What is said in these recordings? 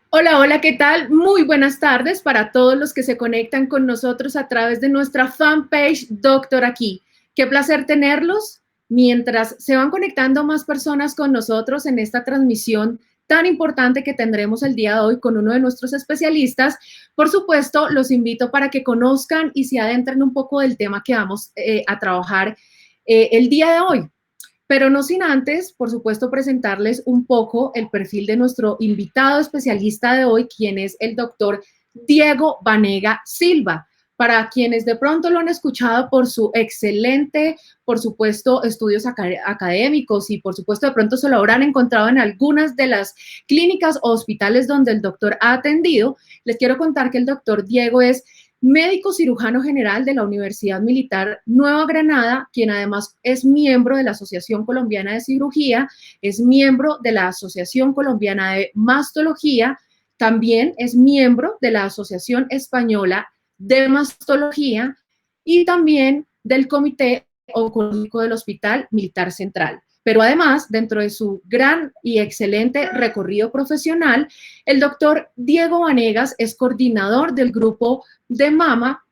Hola, hola, ¿qué tal? Muy buenas tardes para todos los que se conectan con nosotros a través de nuestra fanpage Doctor Aquí. Qué placer tenerlos mientras se van conectando más personas con nosotros en esta transmisión tan importante que tendremos el día de hoy con uno de nuestros especialistas. Por supuesto, los invito para que conozcan y se adentren un poco del tema que vamos a trabajar el día de hoy. Pero no sin antes, por supuesto, presentarles un poco el perfil de nuestro invitado especialista de hoy, quien es el doctor Diego Banega Silva. Para quienes de pronto lo han escuchado por su excelente, por supuesto, estudios académicos y por supuesto de pronto se lo habrán encontrado en algunas de las clínicas o hospitales donde el doctor ha atendido, les quiero contar que el doctor Diego es médico cirujano general de la Universidad Militar Nueva Granada, quien además es miembro de la Asociación Colombiana de Cirugía, es miembro de la Asociación Colombiana de Mastología, también es miembro de la Asociación Española de Mastología y también del Comité Oncológico del Hospital Militar Central. Pero además, dentro de su gran y excelente recorrido profesional, el doctor Diego Vanegas es coordinador del grupo de mama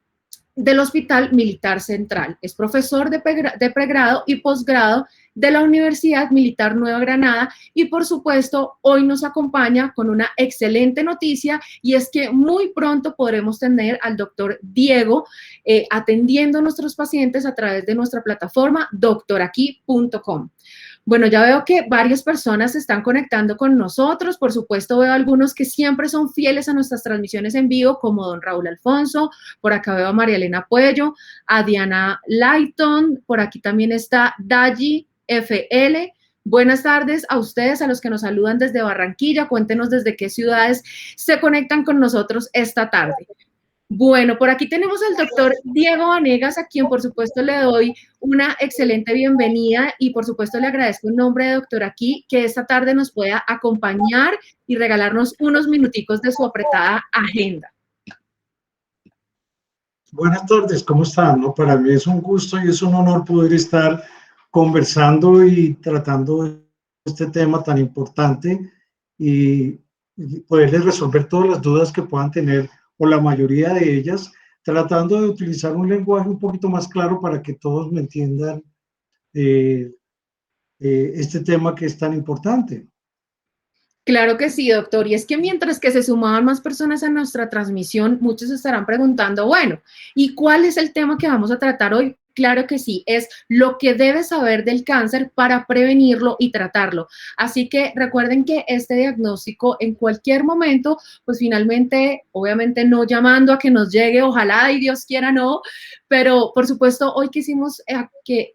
del Hospital Militar Central. Es profesor de pregrado y posgrado de la Universidad Militar Nueva Granada y por supuesto hoy nos acompaña con una excelente noticia y es que muy pronto podremos tener al doctor Diego atendiendo a nuestros pacientes a través de nuestra plataforma doctoraqui.com. Bueno, ya veo que varias personas se están conectando con nosotros. Por supuesto, veo algunos que siempre son fieles a nuestras transmisiones en vivo, como don Raúl Alfonso. Por acá veo a María Elena Puello, a Diana Lighton. Por aquí también está Daji FL. Buenas tardes a ustedes, a los que nos saludan desde Barranquilla. Cuéntenos desde qué ciudades se conectan con nosotros esta tarde. Bueno, por aquí tenemos al doctor Diego Vanegas, a quien por supuesto le doy una excelente bienvenida y por supuesto le agradezco en nombre de Doctor Aquí que esta tarde nos pueda acompañar y regalarnos unos minuticos de su apretada agenda. Buenas tardes, ¿cómo están? No, para mí es un gusto y es un honor poder estar conversando y tratando este tema tan importante y poderles resolver todas las dudas que puedan tener o la mayoría de ellas, tratando de utilizar un lenguaje un poquito más claro para que todos me entiendan eh, este tema que es tan importante. Claro que sí, doctor. Y es que mientras que se sumaban más personas a nuestra transmisión, muchos estarán preguntando, bueno, ¿y cuál es el tema que vamos a tratar hoy? Claro que sí, es lo que debes saber del cáncer para prevenirlo y tratarlo. Así que recuerden que este diagnóstico en cualquier momento, pues finalmente, obviamente no llamando a que nos llegue, ojalá y Dios quiera no, pero por supuesto hoy quisimos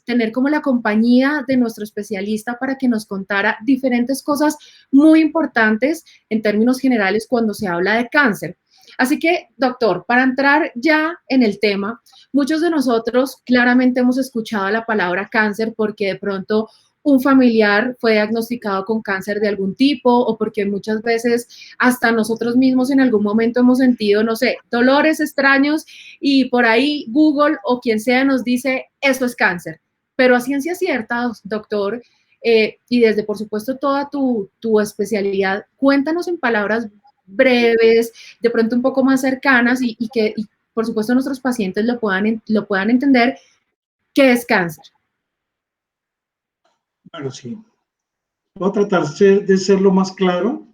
tener como la compañía de nuestro especialista para que nos contara diferentes cosas muy importantes en términos generales cuando se habla de cáncer. Así que, doctor, para entrar ya en el tema, muchos de nosotros claramente hemos escuchado la palabra cáncer porque de pronto un familiar fue diagnosticado con cáncer de algún tipo o porque muchas veces hasta nosotros mismos en algún momento hemos sentido, no sé, dolores extraños y por ahí Google o quien sea nos dice, eso es cáncer. Pero a ciencia cierta, doctor, y desde, por supuesto, toda tu especialidad, cuéntanos en palabras breves, de pronto un poco más cercanas y que, y, por supuesto, nuestros pacientes lo puedan entender, qué es cáncer. Bueno, sí. Voy a tratar de ser lo más claro.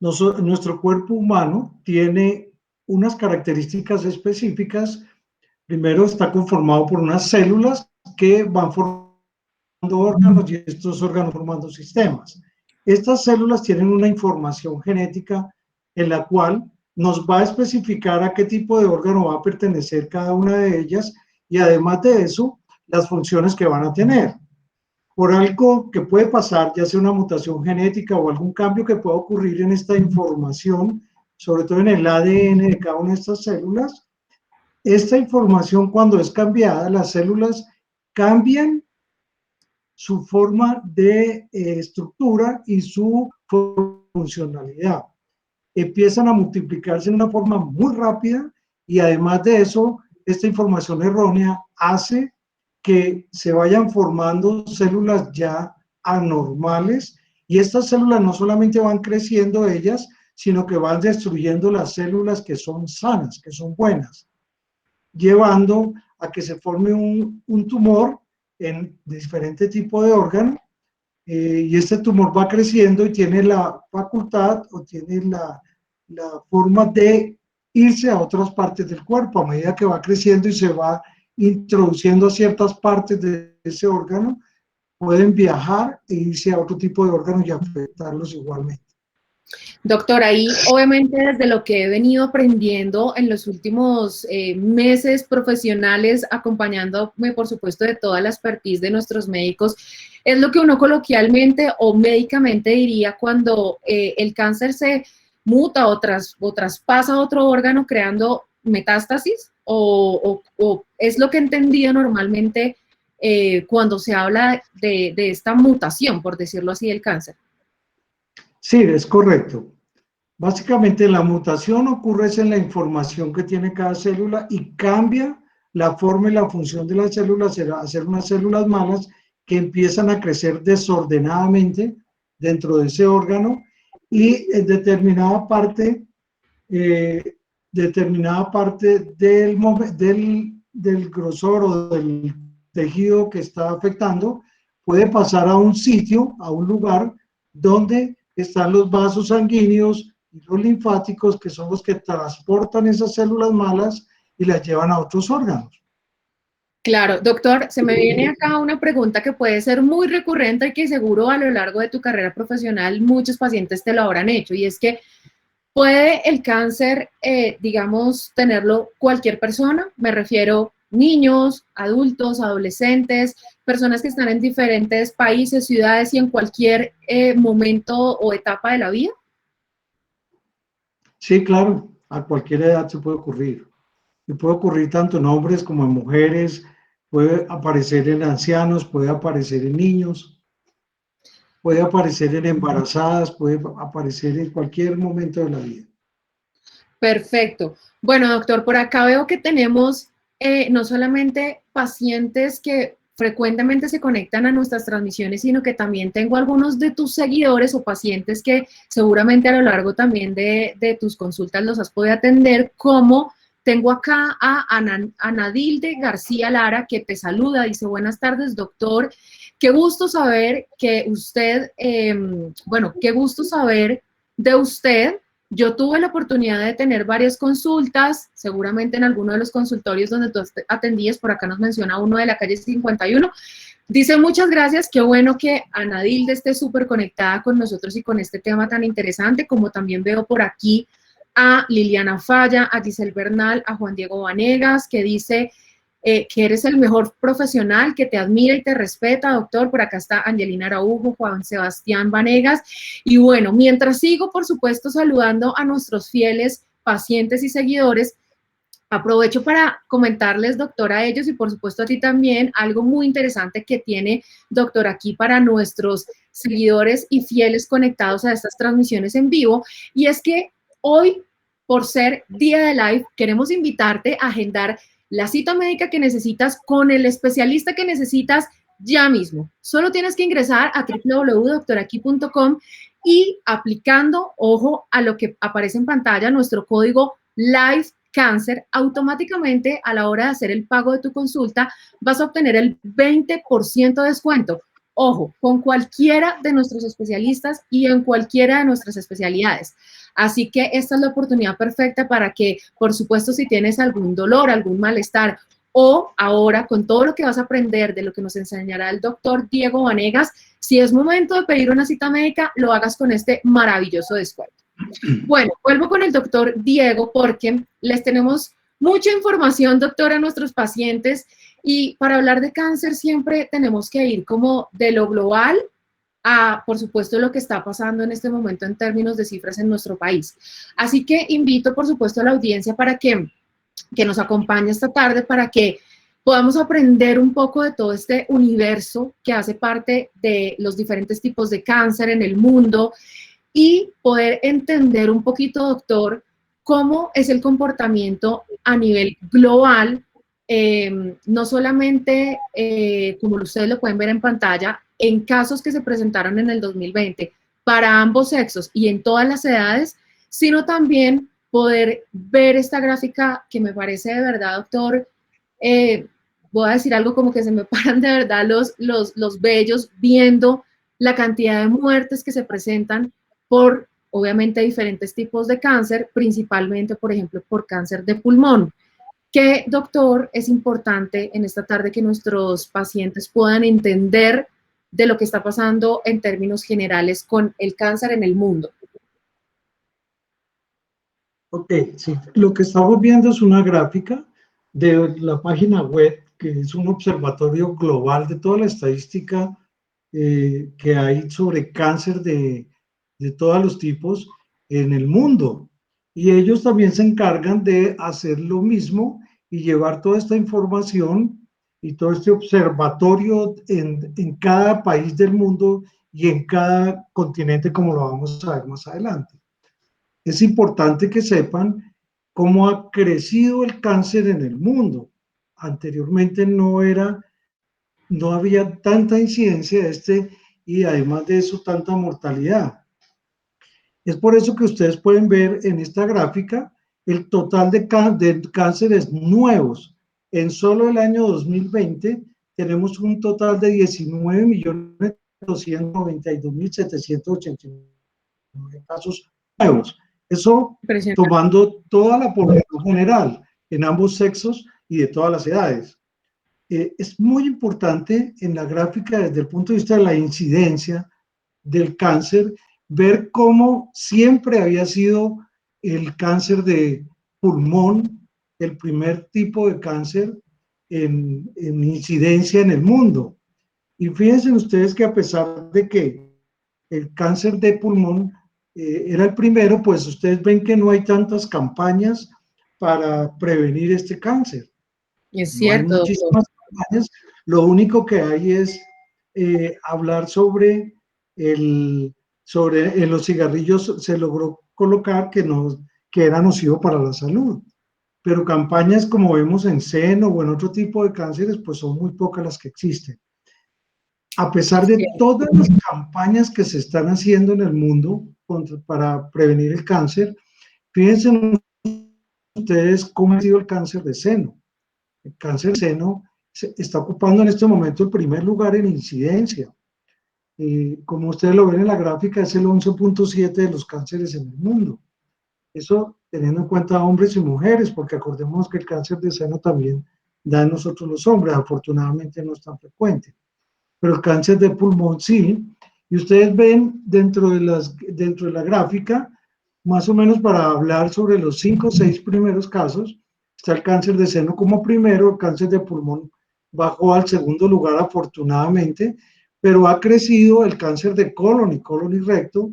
Nuestro cuerpo humano tiene unas características específicas. Primero, está conformado por unas células que van formando órganos y estos órganos formando sistemas. Estas células tienen una información genética en la cual nos va a especificar a qué tipo de órgano va a pertenecer cada una de ellas y además de eso, las funciones que van a tener. Por algo que puede pasar, ya sea una mutación genética o algún cambio que pueda ocurrir en esta información, sobre todo en el ADN de cada una de estas células, esta información cuando es cambiada, las células cambian su forma de estructura y su funcionalidad. Empiezan a multiplicarse de una forma muy rápida y además de eso, esta información errónea hace que se vayan formando células ya anormales y estas células no solamente van creciendo ellas, sino que van destruyendo las células que son sanas, que son buenas, llevando a que se forme un tumor en diferente tipo de órgano, y este tumor va creciendo y tiene la facultad o tiene la forma de irse a otras partes del cuerpo a medida que va creciendo y se va introduciendo a ciertas partes de ese órgano, pueden viajar e irse a otro tipo de órganos y afectarlos igualmente. Doctor, ahí obviamente desde lo que he venido aprendiendo en los últimos meses profesionales, acompañándome por supuesto de toda la expertise de nuestros médicos, es lo que uno coloquialmente o médicamente diría cuando el cáncer se muta o traspasa a otro órgano creando metástasis, o es lo que he entendido normalmente cuando se habla de esta mutación, por decirlo así, del cáncer. Sí, es correcto. Básicamente la mutación ocurre en la información que tiene cada célula y cambia la forma y la función de las células a ser unas células malas que empiezan a crecer desordenadamente dentro de ese órgano y en determinada parte del grosor o del tejido que está afectando puede pasar a un sitio, a un lugar donde están los vasos sanguíneos y los linfáticos, que son los que transportan esas células malas y las llevan a otros órganos. Claro, doctor, se me viene acá una pregunta que puede ser muy recurrente y que seguro a lo largo de tu carrera profesional muchos pacientes te lo habrán hecho, y es que ¿puede el cáncer, digamos, tenerlo cualquier persona? Me refiero niños, adultos, adolescentes, personas que están en diferentes países, ciudades y en cualquier momento o etapa de la vida. Sí, claro, a cualquier edad se puede ocurrir. Y puede ocurrir tanto en hombres como en mujeres, puede aparecer en ancianos, puede aparecer en niños, puede aparecer en embarazadas, puede aparecer en cualquier momento de la vida. Perfecto. Bueno, doctor, por acá veo que tenemos no solamente pacientes que frecuentemente se conectan a nuestras transmisiones, sino que también tengo algunos de tus seguidores o pacientes que seguramente a lo largo también de tus consultas los has podido atender, como tengo acá a Anadilde García Lara, que te saluda, dice: buenas tardes, doctor. Qué gusto saber que usted, bueno, qué gusto saber de usted. Yo tuve la oportunidad de tener varias consultas, seguramente en alguno de los consultorios donde tú atendías, por acá nos menciona uno de la calle 51. Dice: muchas gracias, qué bueno que Anadilde esté súper conectada con nosotros y con este tema tan interesante, como también veo por aquí a Liliana Falla, a Giselle Bernal, a Juan Diego Vanegas, que dice que eres el mejor profesional, que te admira y te respeta, doctor. Por acá está Angelina Araujo, Juan Sebastián Vanegas. Y bueno, mientras sigo, por supuesto, saludando a nuestros fieles pacientes y seguidores, aprovecho para comentarles, doctor, a ellos y por supuesto a ti también, algo muy interesante que tiene, doctor, aquí para nuestros seguidores y fieles conectados a estas transmisiones en vivo, y es que hoy, por ser día de live, queremos invitarte a agendar la cita médica que necesitas con el especialista que necesitas ya mismo. Solo tienes que ingresar a www.doctoraqui.com y aplicando, ojo a lo que aparece en pantalla, nuestro código LIVECANCER, automáticamente a la hora de hacer el pago de tu consulta vas a obtener el 20% de descuento. Ojo, con cualquiera de nuestros especialistas y en cualquiera de nuestras especialidades. Así que esta es la oportunidad perfecta para que, por supuesto, si tienes algún dolor, algún malestar, o ahora con todo lo que vas a aprender de lo que nos enseñará el doctor Diego Vanegas, si es momento de pedir una cita médica, lo hagas con este maravilloso descuento. Bueno, vuelvo con el doctor Diego porque les tenemos mucha información, doctor, a nuestros pacientes, y para hablar de cáncer siempre tenemos que ir como de lo global a, por supuesto, lo que está pasando en este momento en términos de cifras en nuestro país. Así que invito, por supuesto, a la audiencia para que nos acompañe esta tarde para que podamos aprender un poco de todo este universo que hace parte de los diferentes tipos de cáncer en el mundo y poder entender un poquito, doctor, cómo es el comportamiento a nivel global, no solamente, como ustedes lo pueden ver en pantalla, en casos que se presentaron en el 2020 para ambos sexos y en todas las edades, sino también poder ver esta gráfica que me parece de verdad, doctor, voy a decir algo como que se me paran de verdad los vellos viendo la cantidad de muertes que se presentan por, obviamente, diferentes tipos de cáncer, principalmente, por ejemplo, por cáncer de pulmón. ¿Qué, doctor, es importante en esta tarde que nuestros pacientes puedan entender de lo que está pasando en términos generales con el cáncer en el mundo? Ok, sí. Lo que estamos viendo es una gráfica de la página web, que es un observatorio global de toda la estadística que hay sobre cáncer de todos los tipos en el mundo. Y ellos también se encargan de hacer lo mismo y llevar toda esta información y todo este observatorio en cada país del mundo y en cada continente, como lo vamos a ver más adelante. Es importante que sepan cómo ha crecido el cáncer en el mundo. Anteriormente no había tanta incidencia de y además de eso tanta mortalidad. Es por eso que ustedes pueden ver en esta gráfica el total de cánceres nuevos. En solo el año 2020 tenemos un total de 19.292.789 casos nuevos. Eso tomando toda la población general, en ambos sexos y de todas las edades. Es muy importante en la gráfica desde el punto de vista de la incidencia del cáncer, ver cómo siempre había sido el cáncer de pulmón el primer tipo de cáncer en incidencia en el mundo. Y fíjense ustedes que a pesar de que el cáncer de pulmón era el primero, pues ustedes ven que no hay tantas campañas para prevenir este cáncer. Es No hay cierto, muchísimas campañas. Lo único que hay es hablar sobre en los cigarrillos se logró colocar que era nocivo para la salud. Pero campañas como vemos en seno o en otro tipo de cánceres, pues son muy pocas las que existen. A pesar de todas las campañas que se están haciendo en el mundo para prevenir el cáncer, fíjense ustedes cómo ha sido el cáncer de seno. El cáncer de seno está ocupando en este momento el primer lugar en incidencia. Como ustedes lo ven en la gráfica, es el 11.7 de los cánceres en el mundo. Eso teniendo en cuenta hombres y mujeres, porque acordemos que el cáncer de seno también da en nosotros los hombres, afortunadamente no es tan frecuente. Pero el cáncer de pulmón sí. Y ustedes ven dentro de la gráfica, más o menos para hablar sobre los 5 o 6 primeros casos, está el cáncer de seno como primero, el cáncer de pulmón bajó al segundo lugar afortunadamente, pero ha crecido el cáncer de colon y recto,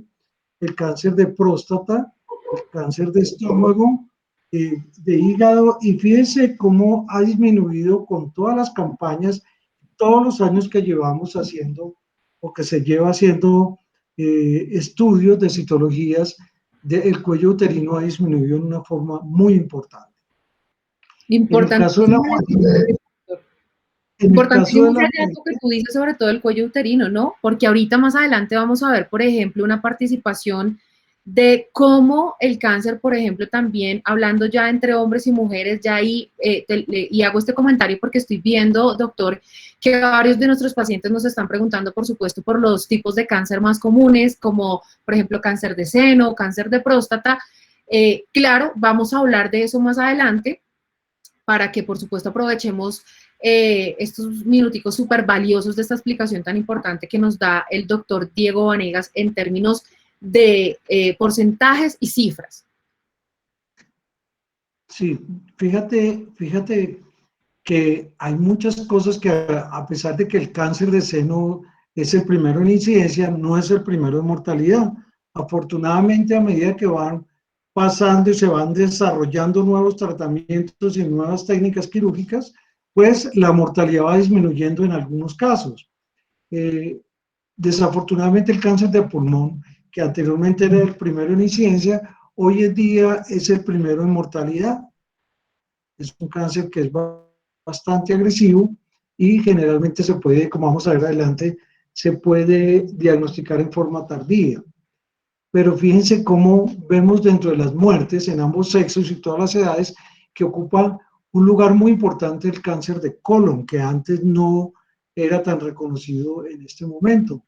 el cáncer de próstata, el cáncer de estómago, de hígado, y fíjense cómo ha disminuido con todas las campañas, todos los años que llevamos haciendo o que se lleva haciendo estudios de citologías, el cuello uterino ha disminuido en una forma muy importante. En el caso de la muerte, importantísimo ese hallazgo que tú dices sobre todo el cuello uterino, ¿no? Porque ahorita más adelante vamos a ver, por ejemplo, una participación de cómo el cáncer, por ejemplo, también hablando ya entre hombres y mujeres, ya ahí, y hago este comentario porque estoy viendo, doctor, que varios de nuestros pacientes nos están preguntando, por supuesto, por los tipos de cáncer más comunes, como, por ejemplo, cáncer de seno, cáncer de próstata. Claro, vamos a hablar de eso más adelante, para que, por supuesto, aprovechemos estos minuticos súper valiosos de esta explicación tan importante que nos da el doctor Diego Vanegas en términos de porcentajes y cifras. Sí, fíjate que hay muchas cosas que a pesar de que el cáncer de seno es el primero en incidencia, no es el primero en mortalidad. Afortunadamente, a medida que van pasando y se van desarrollando nuevos tratamientos y nuevas técnicas quirúrgicas, pues la mortalidad va disminuyendo en algunos casos. Desafortunadamente el cáncer de pulmón, que anteriormente era el primero en incidencia, hoy en día es el primero en mortalidad. Es un cáncer que es bastante agresivo y generalmente se puede, como vamos a ver adelante, se puede diagnosticar en forma tardía. pero fíjense cómo vemos dentro de las muertes en ambos sexos y todas las edades que ocupa un lugar muy importante el cáncer de colon, que antes no era tan reconocido en este momento.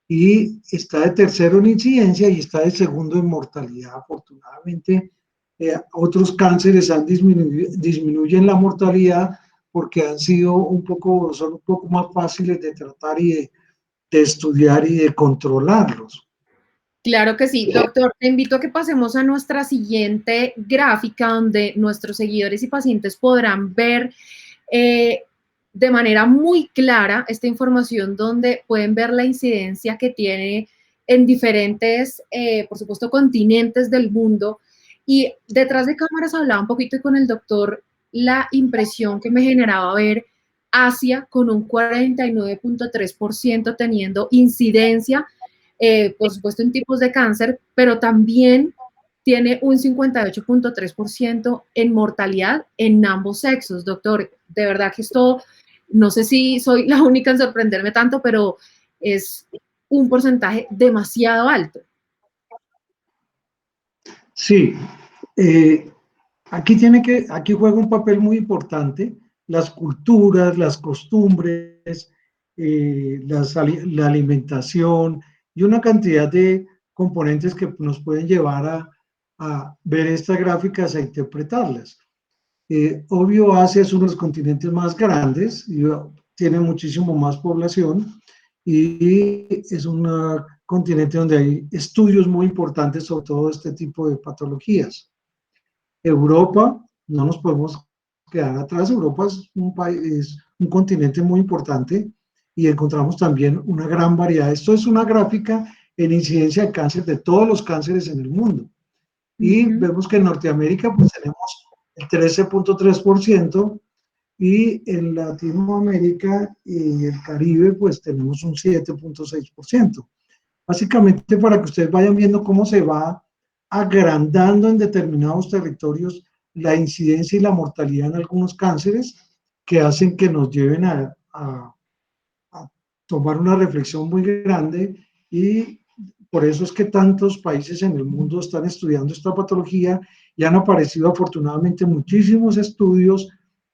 Y está de tercero en incidencia y está de segundo en mortalidad. Afortunadamente, otros cánceres disminuyen la mortalidad porque son un poco más fáciles de tratar y de estudiar y de controlarlos. Claro que sí. Doctor, te invito a que pasemos a nuestra siguiente gráfica donde nuestros seguidores y pacientes podrán ver eh, de manera muy clara esta información donde pueden ver la incidencia que tiene en diferentes, por supuesto, continentes del mundo. Y detrás de cámaras hablaba un poquito con el doctor la impresión que me generaba ver Asia con un 49.3% teniendo incidencia, por supuesto, en tipos de cáncer, pero también tiene un 58.3% en mortalidad en ambos sexos. Doctor, de verdad que esto, no sé si soy la única en sorprenderme tanto, pero es un porcentaje demasiado alto. Sí, aquí juega un papel muy importante las culturas, las costumbres, la alimentación y una cantidad de componentes que nos pueden llevar a ver estas gráficas e interpretarlas. Obvio, Asia es uno de los continentes más grandes y tiene muchísimo más población y es un continente donde hay estudios muy importantes sobre todo este tipo de patologías. Europa, no nos podemos quedar atrás. Europa es un continente muy importante y encontramos también una gran variedad. Esto es una gráfica en incidencia de cáncer de todos los cánceres en el mundo. Y vemos que en Norteamérica pues tenemos el 13.3% y en Latinoamérica y el Caribe pues tenemos un 7.6%. Básicamente para que ustedes vayan viendo cómo se va agrandando en determinados territorios la incidencia y la mortalidad en algunos cánceres que hacen que nos lleven a tomar una reflexión muy grande y por eso es que tantos países en el mundo están estudiando esta patología y han aparecido afortunadamente muchísimos estudios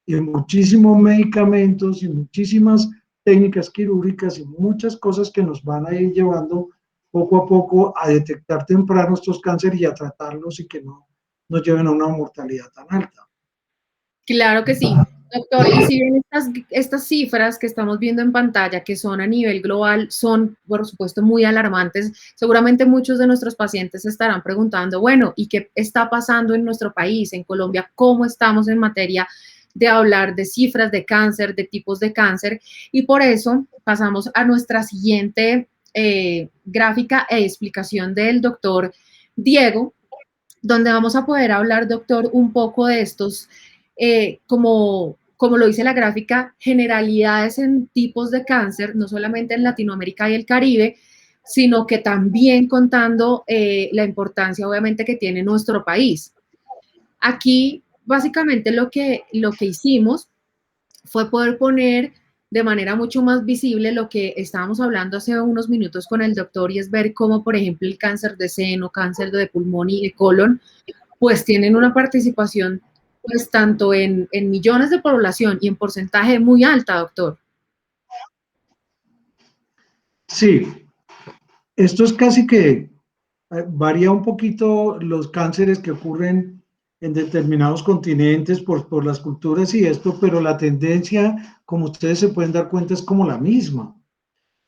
y muchísimos medicamentos y muchísimas técnicas quirúrgicas y muchas cosas que nos van a ir llevando poco a poco a detectar temprano estos cánceres y a tratarlos y que no nos lleven a una mortalidad tan alta. Claro que sí, doctor. Y si bien estas cifras que estamos viendo en pantalla, que son a nivel global, son, por supuesto, muy alarmantes, seguramente muchos de nuestros pacientes se estarán preguntando, bueno, ¿y qué está pasando en nuestro país, en Colombia? ¿Cómo estamos en materia de hablar de cifras de cáncer, de tipos de cáncer? Y por eso pasamos a nuestra siguiente gráfica e explicación del doctor Diego, donde vamos a poder hablar, doctor, un poco de estos, como lo dice la gráfica, generalidades en tipos de cáncer, no solamente en Latinoamérica y el Caribe, sino que también contando la importancia, obviamente, que tiene nuestro país. Aquí, básicamente, lo que hicimos fue poder poner de manera mucho más visible lo que estábamos hablando hace unos minutos con el doctor y es ver cómo, por ejemplo, el cáncer de seno, cáncer de pulmón y de colon, pues tienen una participación pues tanto en millones de población y en porcentaje muy alta, doctor. Sí, esto es casi que varía un poquito los cánceres que ocurren en determinados continentes por las culturas y esto, pero la tendencia, como ustedes se pueden dar cuenta, es como la misma.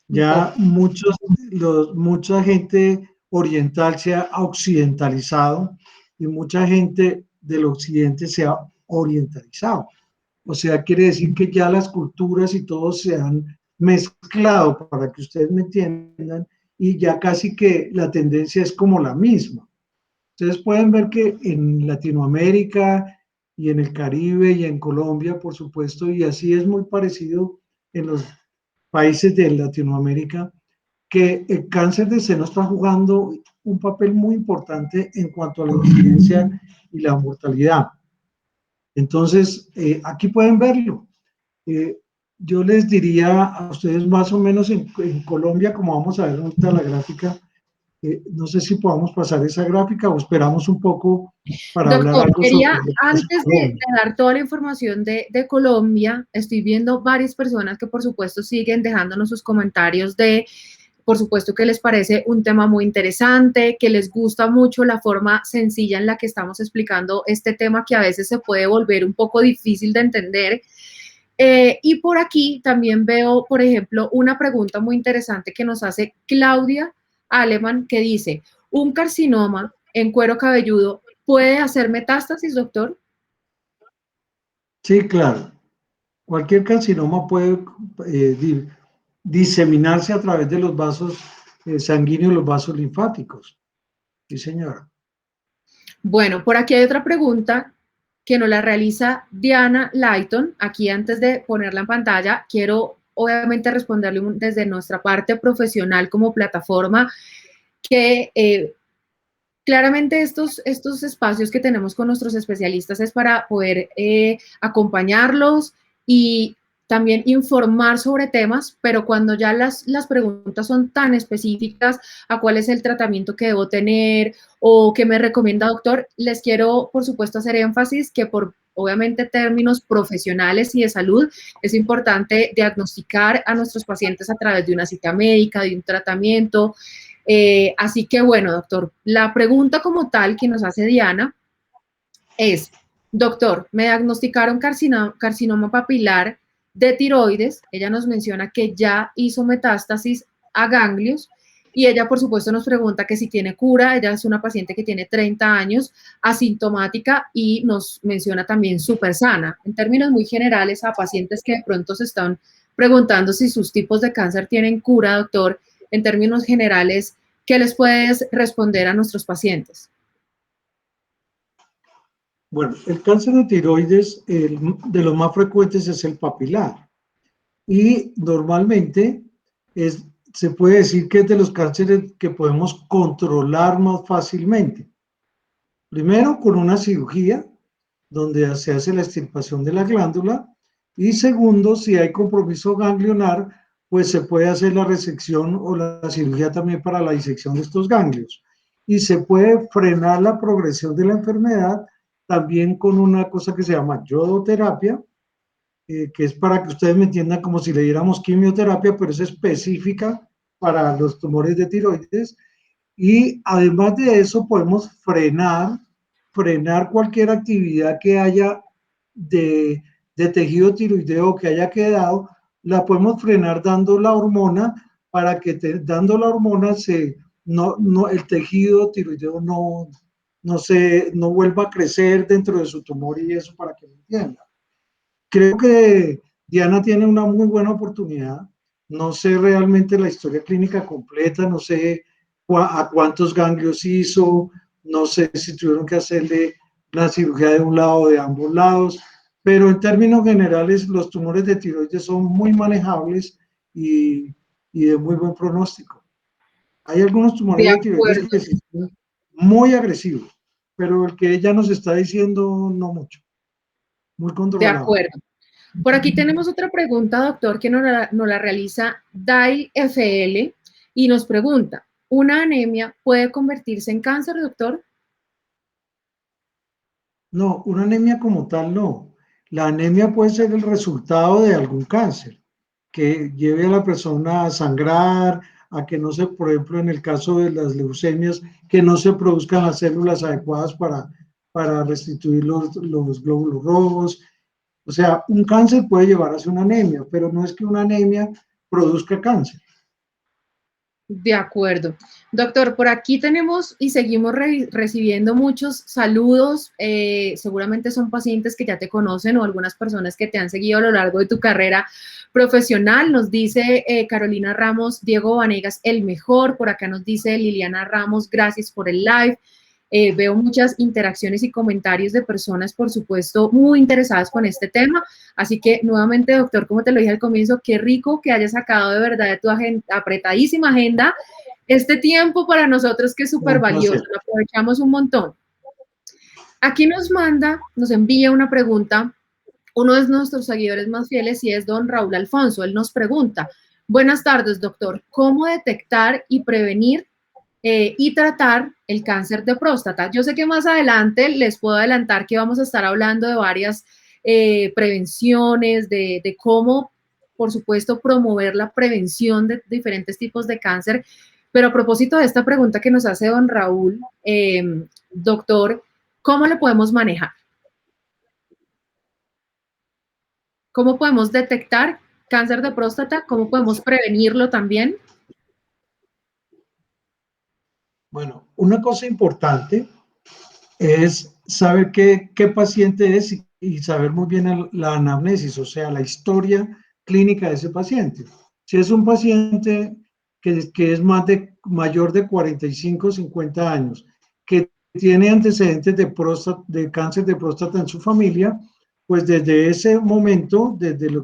Ya mucha gente oriental se ha occidentalizado y mucha gente del occidente se ha orientalizado. O sea, quiere decir que ya las culturas y todo se han mezclado, para que ustedes me entiendan, y ya casi que la tendencia es como la misma. Ustedes pueden ver que en Latinoamérica y en el Caribe y en Colombia, por supuesto, y así es muy parecido en los países de Latinoamérica, que el cáncer de seno está jugando un papel muy importante en cuanto a la incidencia y la mortalidad. Entonces, aquí pueden verlo. Yo les diría a ustedes más o menos en Colombia, como vamos a ver ahorita la gráfica, No sé si podamos pasar esa gráfica o esperamos un poco para hablar Doctor, algo sobre quería, lo que pasa en antes de Colombia. dar toda la información de Colombia, estoy viendo varias personas que por supuesto siguen dejándonos sus comentarios por supuesto que les parece un tema muy interesante, que les gusta mucho la forma sencilla en la que estamos explicando este tema que a veces se puede volver un poco difícil de entender. Y por aquí también veo, por ejemplo, una pregunta muy interesante que nos hace Claudia Aleman, que dice, ¿un carcinoma en cuero cabelludo puede hacer metástasis, doctor? Sí, claro. Cualquier carcinoma puede diseminarse a través de los vasos sanguíneos, los vasos linfáticos. Sí, señora. Bueno, por aquí hay otra pregunta que nos la realiza Diana Lighton. Aquí antes de ponerla en pantalla, quiero obviamente responderle desde nuestra parte profesional como plataforma que claramente estos espacios que tenemos con nuestros especialistas es para poder acompañarlos y también informar sobre temas, pero cuando ya las preguntas son tan específicas a cuál es el tratamiento que debo tener o que me recomienda doctor, les quiero por supuesto hacer énfasis que por obviamente términos profesionales y de salud es importante diagnosticar a nuestros pacientes a través de una cita médica, de un tratamiento. Así que bueno, doctor, la pregunta como tal que nos hace Diana es, doctor, me diagnosticaron carcinoma papilar de tiroides, ella nos menciona que ya hizo metástasis a ganglios y ella por supuesto nos pregunta que si tiene cura, ella es una paciente que tiene 30 años, asintomática y nos menciona también súper sana. En términos muy generales a pacientes que de pronto se están preguntando si sus tipos de cáncer tienen cura, doctor, en términos generales, ¿qué les puedes responder a nuestros pacientes? Bueno, el cáncer de tiroides, de los más frecuentes es el papilar. Y normalmente se puede decir que es de los cánceres que podemos controlar más fácilmente. Primero, con una cirugía, donde se hace la extirpación de la glándula. Y segundo, si hay compromiso ganglionar, pues se puede hacer la resección o la cirugía también para la disección de estos ganglios. Y se puede frenar la progresión de la enfermedad también con una cosa que se llama yodoterapia, que es para que ustedes me entiendan como si le diéramos quimioterapia, pero es específica para los tumores de tiroides. Y además de eso podemos frenar cualquier actividad que haya de tejido tiroideo que haya quedado, la podemos frenar dando la hormona para que dando la hormona el tejido tiroideo no vuelva a crecer dentro de su tumor y eso para que lo entienda. Creo que Diana tiene una muy buena oportunidad. No sé realmente la historia clínica completa, no sé a cuántos ganglios hizo, no sé si tuvieron que hacerle la cirugía de un lado o de ambos lados, pero en términos generales los tumores de tiroides son muy manejables y de muy buen pronóstico. Hay algunos tumores De de tiroides acuerdo, que sí son muy agresivos, pero el que ella nos está diciendo no mucho, muy de controlado. acuerdo. Por aquí tenemos otra pregunta, doctor, que nos la realiza Dai FL y nos pregunta, ¿una anemia puede convertirse en cáncer, doctor? No, una anemia como tal no. La anemia puede ser el resultado de algún cáncer que lleve a la persona a sangrar, a que no se, por ejemplo, en el caso de las leucemias, que no se produzcan las células adecuadas para restituir los glóbulos rojos. O sea, un cáncer puede llevar a una anemia, pero no es que una anemia produzca cáncer. De acuerdo. Doctor, por aquí tenemos y seguimos recibiendo muchos saludos. Seguramente son pacientes que ya te conocen o algunas personas que te han seguido a lo largo de tu carrera profesional. Nos dice Carolina Ramos, Diego Vanegas, el mejor. Por acá nos dice Liliana Ramos, gracias por el live. Veo muchas interacciones y comentarios de personas, por supuesto, muy interesadas con este tema. Así que, nuevamente, doctor, como te lo dije al comienzo, qué rico que hayas sacado de verdad de tu apretadísima agenda este tiempo para nosotros que es súper Un valioso. placer. Lo aprovechamos un montón. Aquí nos envía una pregunta, uno de nuestros seguidores más fieles y es don Raúl Alfonso. Él nos pregunta, buenas tardes, doctor, ¿cómo detectar y prevenir y tratar el cáncer de próstata. Yo sé que más adelante les puedo adelantar que vamos a estar hablando de varias prevenciones, de cómo, por supuesto, promover la prevención de diferentes tipos de cáncer. Pero a propósito de esta pregunta que nos hace don Raúl, doctor, ¿cómo lo podemos manejar? ¿Cómo podemos detectar cáncer de próstata? ¿Cómo podemos prevenirlo también? Bueno, una cosa importante es saber qué paciente es y saber muy bien la anamnesis, o sea, la historia clínica de ese paciente. Si es un paciente que es mayor de 45, 50 años, que tiene antecedentes de cáncer de próstata en su familia, pues desde ese momento,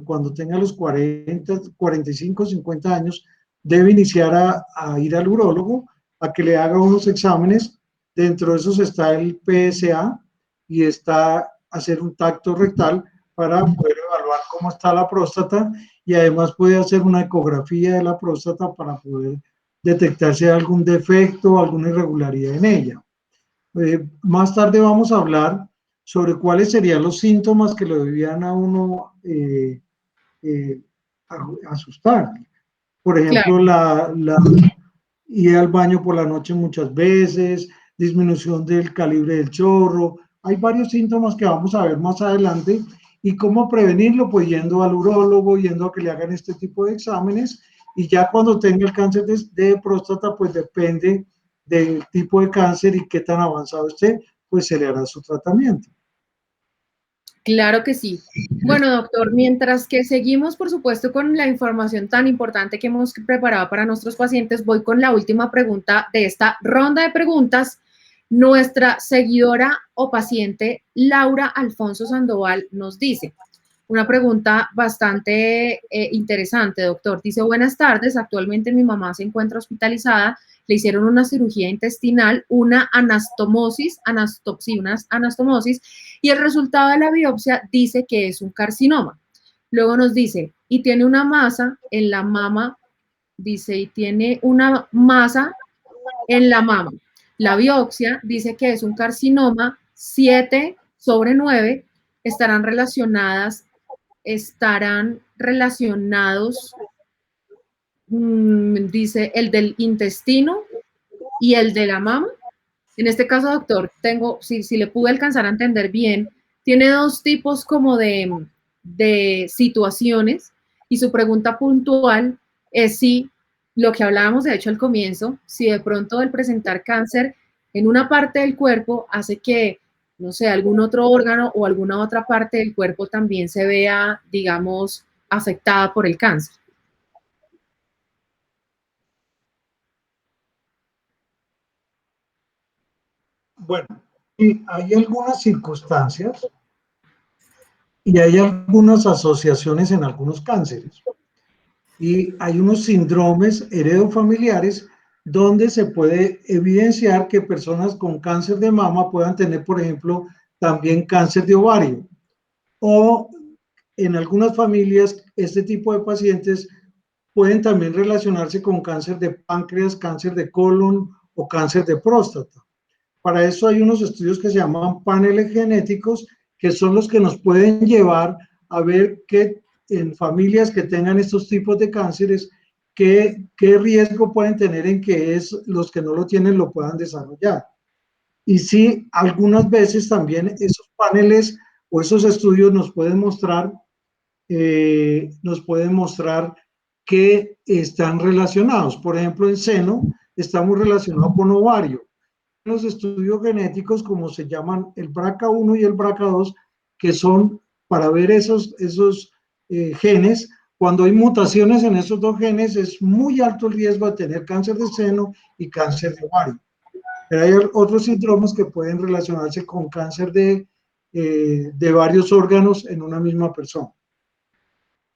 cuando tenga los 40, 45, 50 años, debe iniciar a ir al urólogo a que le haga unos exámenes. Dentro de esos está el PSA y está hacer un tacto rectal para poder evaluar cómo está la próstata, y además puede hacer una ecografía de la próstata para poder detectar si hay algún defecto o alguna irregularidad en ella. Más tarde vamos a hablar sobre cuáles serían los síntomas que lo debían a uno eh, asustar. Por ejemplo, Claro. ir al baño por la noche muchas veces, disminución del calibre del chorro. Hay varios síntomas que vamos a ver más adelante, y cómo prevenirlo, pues yendo al urólogo, yendo a que le hagan este tipo de exámenes, y ya cuando tenga el cáncer de próstata, pues depende del tipo de cáncer y qué tan avanzado esté, pues se le hará su tratamiento. Claro que sí. Bueno, doctor, mientras que seguimos, por supuesto, con la información tan importante que hemos preparado para nuestros pacientes, voy con la última pregunta de esta ronda de preguntas. Nuestra seguidora o paciente, Laura Alfonso Sandoval, nos dice una pregunta bastante interesante, doctor. Dice, buenas tardes, actualmente mi mamá se encuentra hospitalizada, le hicieron una cirugía intestinal, una anastomosis, y el resultado de la biopsia dice que es un carcinoma. Luego nos dice, y tiene una masa en la mama, dice, y tiene una masa en la mama. La biopsia dice que es un carcinoma, 7/9 estarán relacionados, dice, el del intestino y el de la mama. En este caso, doctor, si le pude alcanzar a entender bien, tiene dos tipos como de situaciones, y su pregunta puntual es si lo que hablábamos de hecho al comienzo, si de pronto el presentar cáncer en una parte del cuerpo hace que, no sé, algún otro órgano o alguna otra parte del cuerpo también se vea, digamos, afectada por el cáncer. Bueno, y hay algunas circunstancias y hay algunas asociaciones en algunos cánceres. Y hay unos síndromes heredofamiliares donde se puede evidenciar que personas con cáncer de mama puedan tener, por ejemplo, también cáncer de ovario. O en algunas familias, este tipo de pacientes pueden también relacionarse con cáncer de páncreas, cáncer de colon o cáncer de próstata. Para eso hay unos estudios que se llaman paneles genéticos, que son los que nos pueden llevar a ver que en familias que tengan estos tipos de cánceres, qué riesgo pueden tener en que los que no lo tienen lo puedan desarrollar. Y sí, algunas veces también esos paneles o esos estudios nos pueden mostrar que están relacionados. Por ejemplo, en seno estamos relacionados con ovario. Los estudios genéticos, como se llaman el BRCA1 y el BRCA2, que son para ver esos genes. Cuando hay mutaciones en esos dos genes, es muy alto el riesgo de tener cáncer de seno y cáncer de ovario. Pero hay otros síndromes que pueden relacionarse con cáncer de varios órganos en una misma persona.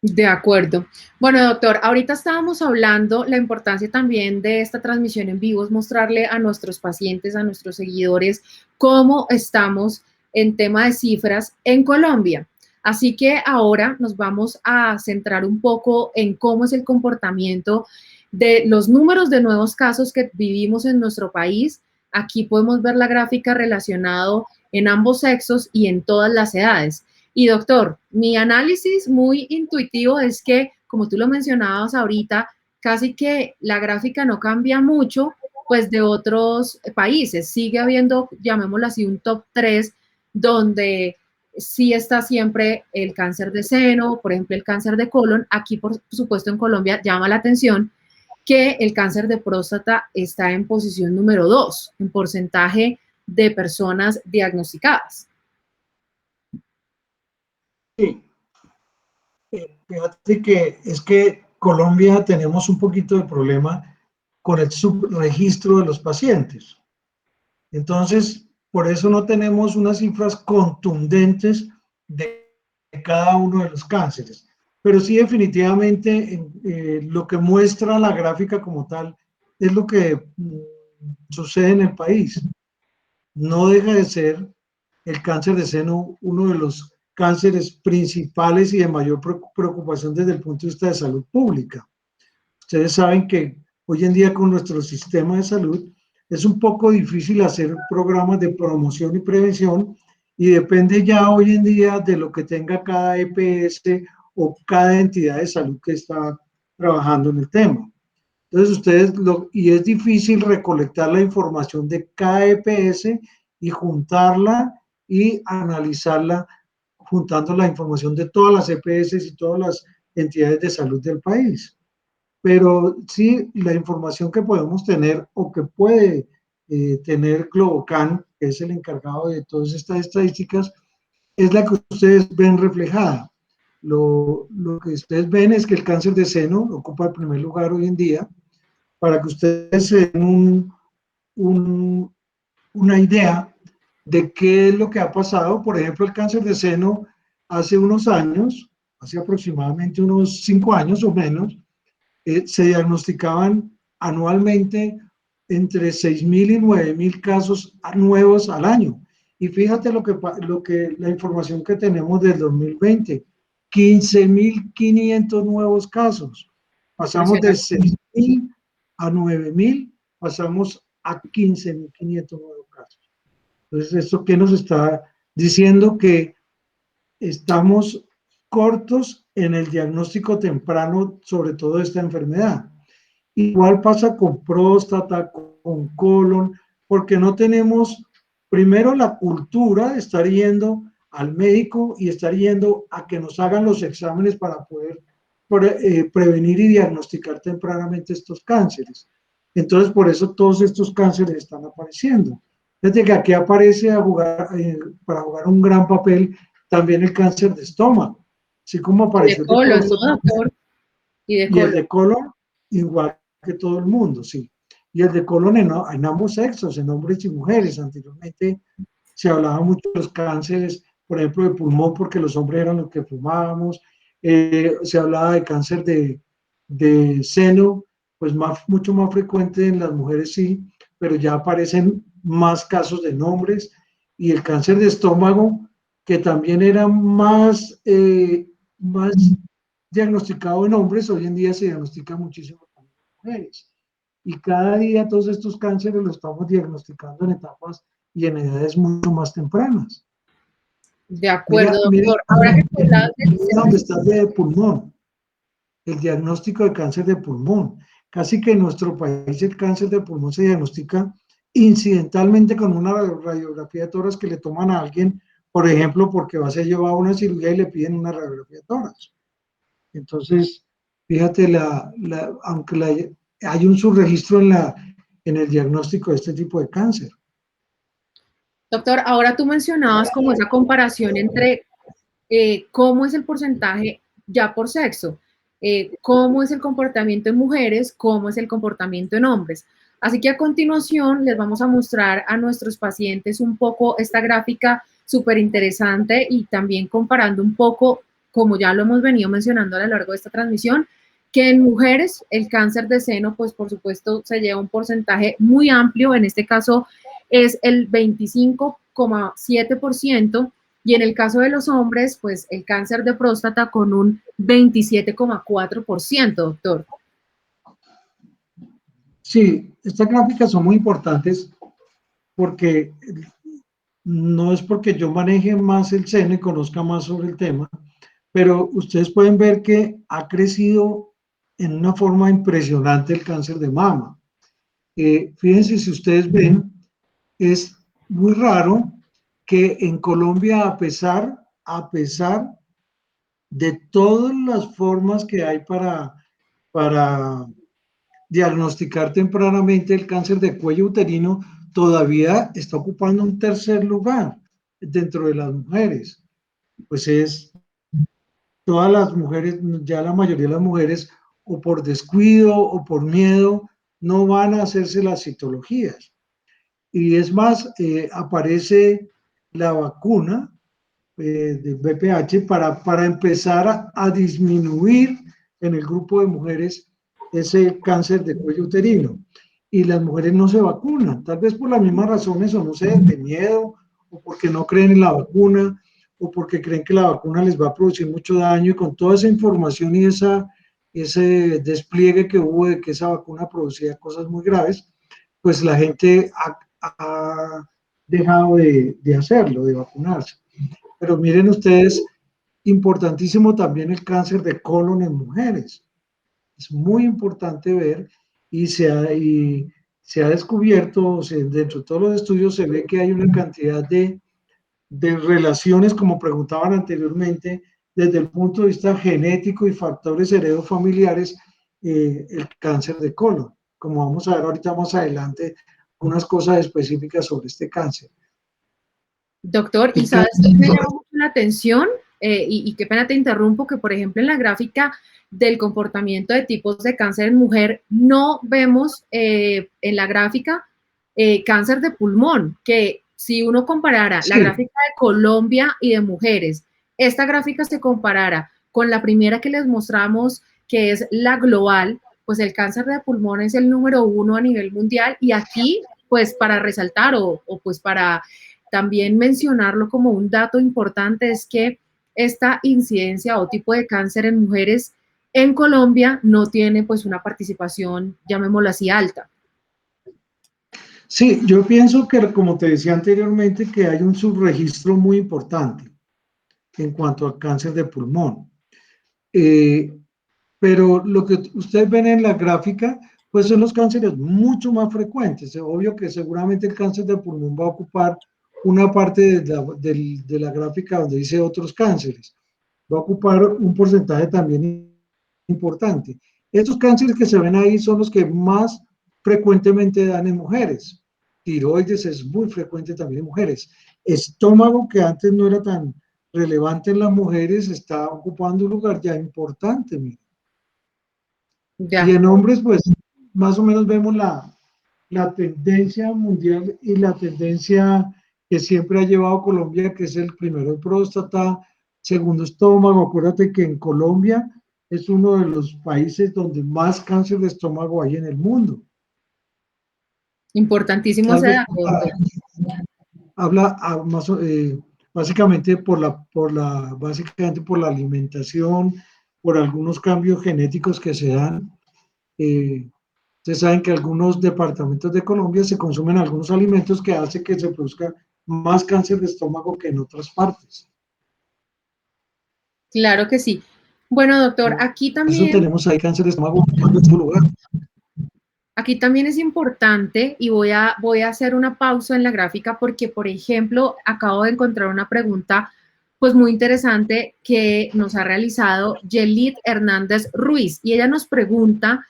De acuerdo. Bueno, doctor, ahorita estábamos hablando la importancia también de esta transmisión en vivo, es mostrarle a nuestros pacientes, a nuestros seguidores, cómo estamos en tema de cifras en Colombia. Así que ahora nos vamos a centrar un poco en cómo es el comportamiento de los números de nuevos casos que vivimos en nuestro país. Aquí podemos ver la gráfica relacionado en ambos sexos y en todas las edades. Y doctor, mi análisis muy intuitivo es que, como tú lo mencionabas ahorita, casi que la gráfica no cambia mucho, pues de otros países. Sigue habiendo, llamémoslo así, un top 3 donde sí está siempre el cáncer de seno, por ejemplo, el cáncer de colon. Aquí, por supuesto, en Colombia llama la atención que el cáncer de próstata está en posición número 2 en porcentaje de personas diagnosticadas. Sí, fíjate que es que Colombia tenemos un poquito de problema con el subregistro de los pacientes. Entonces, por eso no tenemos unas cifras contundentes de cada uno de los cánceres. Pero sí, definitivamente, lo que muestra la gráfica como tal es lo que sucede en el país. No deja de ser el cáncer de seno uno de los cánceres principales y de mayor preocupación desde el punto de vista de salud pública. Ustedes saben que hoy en día con nuestro sistema de salud es un poco difícil hacer programas de promoción y prevención y depende ya hoy en día de lo que tenga cada EPS o cada entidad de salud que está trabajando en el tema. Entonces y es difícil recolectar la información de cada EPS y juntarla y analizarla juntando la información de todas las EPS y todas las entidades de salud del país. Pero sí, la información que podemos tener o que puede tener Globocan, que es el encargado de todas estas estadísticas, es la que ustedes ven reflejada. Lo que ustedes ven es que el cáncer de seno ocupa el primer lugar hoy en día. Para que ustedes se den una idea de qué es lo que ha pasado. Por ejemplo, el cáncer de seno hace unos años, hace aproximadamente unos 5 años o menos, se diagnosticaban anualmente entre 6.000 y 9.000 casos nuevos al año. Y fíjate la información que tenemos del 2020, 15.500 nuevos casos. Pasamos de 6.000 a 9.000, pasamos a 15.500 nuevos casos. Entonces, ¿esto qué nos está diciendo? Que estamos cortos en el diagnóstico temprano, sobre todo de esta enfermedad. Igual pasa con próstata, con colon, porque no tenemos, primero, la cultura de estar yendo al médico y estar yendo a que nos hagan los exámenes para poder prevenir y diagnosticar tempranamente estos cánceres. Entonces, por eso todos estos cánceres están apareciendo. Desde que aquí aparece para jugar un gran papel también el cáncer de estómago, así como apareció de colon, ¿no, doctor? Y el de colon, igual que todo el mundo, sí. Y el de colon en ambos sexos, en hombres y mujeres. Anteriormente se hablaba mucho de los cánceres, por ejemplo, de pulmón, porque los hombres eran los que fumábamos. Se hablaba de cáncer de seno, pues mucho más frecuente en las mujeres, sí, pero ya aparecen más casos en hombres. Y el cáncer de estómago, que también era más diagnosticado en hombres, hoy en día se diagnostica muchísimo en mujeres. Y cada día todos estos cánceres los estamos diagnosticando en etapas y en edades mucho más tempranas. De acuerdo, doctor. Ahora que mira dónde está de pulmón, el diagnóstico de cáncer de pulmón. Casi que en nuestro país el cáncer de pulmón se diagnostica incidentalmente con una radiografía de tórax que le toman a alguien, por ejemplo, porque va a ser llevado a una cirugía y le piden una radiografía de tórax. Entonces, fíjate, aunque hay un subregistro en el diagnóstico de este tipo de cáncer. Doctor, ahora tú mencionabas como esa comparación entre cómo es el porcentaje ya por sexo, cómo es el comportamiento en mujeres, cómo es el comportamiento en hombres. Así que a continuación les vamos a mostrar a nuestros pacientes un poco esta gráfica súper interesante y también comparando un poco, como ya lo hemos venido mencionando a lo largo de esta transmisión, que en mujeres el cáncer de seno, pues por supuesto, se lleva un porcentaje muy amplio, en este caso es el 25,7%, y en el caso de los hombres, pues el cáncer de próstata con un 27,4%, doctor. Sí, estas gráficas son muy importantes porque no es porque yo maneje más el seno y conozca más sobre el tema, pero ustedes pueden ver que ha crecido en una forma impresionante el cáncer de mama. Fíjense, si ustedes ven, es muy raro que en Colombia, a pesar de todas las formas que hay para diagnosticar tempranamente el cáncer de cuello uterino, todavía está ocupando un tercer lugar dentro de las mujeres. Pues es todas las mujeres, ya la mayoría de las mujeres, o por descuido o por miedo, no van a hacerse las citologías. Y es más, aparece la vacuna de BPH para empezar a disminuir en el grupo de mujeres ese cáncer de cuello uterino. Y las mujeres no se vacunan, tal vez por las mismas razones, o no sé, de miedo, o porque no creen en la vacuna, o porque creen que la vacuna les va a producir mucho daño, y con toda esa información y ese despliegue que hubo de que esa vacuna producía cosas muy graves, pues la gente ha dejado de hacerlo, de vacunarse. Pero miren ustedes, importantísimo también el cáncer de colon en mujeres. Es muy importante ver y se ha descubierto, o sea, dentro de todos los estudios se ve que hay una cantidad de relaciones, como preguntaban anteriormente, desde el punto de vista genético y factores heredofamiliares, el cáncer de colon. Como vamos a ver ahorita más adelante, unas cosas específicas sobre este cáncer. Doctor, y El sabes que me cáncer, llama mucho la atención, y qué pena te interrumpo, que por ejemplo en la gráfica del comportamiento de tipos de cáncer en mujer, no vemos en la gráfica cáncer de pulmón, que si uno comparara la sí, gráfica de Colombia y de mujeres, esta gráfica se comparara con la primera que les mostramos, que es la global, pues el cáncer de pulmón es el número 1 a nivel mundial, y aquí, pues para resaltar o pues para también mencionarlo como un dato importante es que esta incidencia o tipo de cáncer en mujeres en Colombia no tiene pues una participación, llamémoslo así, alta. sí, yo pienso que, como te decía anteriormente, que hay un subregistro muy importante en cuanto al cáncer de pulmón. Eh, pero lo que ustedes ven en la gráfica, pues son los cánceres mucho más frecuentes. Es obvio que seguramente el cáncer de pulmón va a ocupar una parte de la gráfica donde dice otros cánceres. Va a ocupar un porcentaje también importante. Estos cánceres que se ven ahí son los que más frecuentemente dan en mujeres. Tiroides es muy frecuente también en mujeres. Estómago, que antes no era tan relevante en las mujeres, está ocupando un lugar ya importante. Mira. Y Ya. en hombres, pues más o menos vemos la tendencia mundial y la tendencia que siempre ha llevado Colombia, que es el primero próstata, segundo estómago. Acuérdate que en Colombia es uno de los países donde más cáncer de estómago hay en el mundo. Importantísimo Tal ese vez dato, doctor. habla más, básicamente básicamente por la alimentación, por algunos cambios genéticos que se dan. Ustedes saben que algunos departamentos de Colombia se consumen algunos alimentos que hacen que se produzca más cáncer de estómago que en otras partes. Claro que sí. Bueno, doctor, Por eso tenemos ahí cáncer de estómago en nuestro lugar. aquí también es importante y voy a hacer una pausa en la gráfica porque, por ejemplo, acabo de encontrar una pregunta pues muy interesante que nos ha realizado Yelit Hernández Ruiz y ella nos pregunta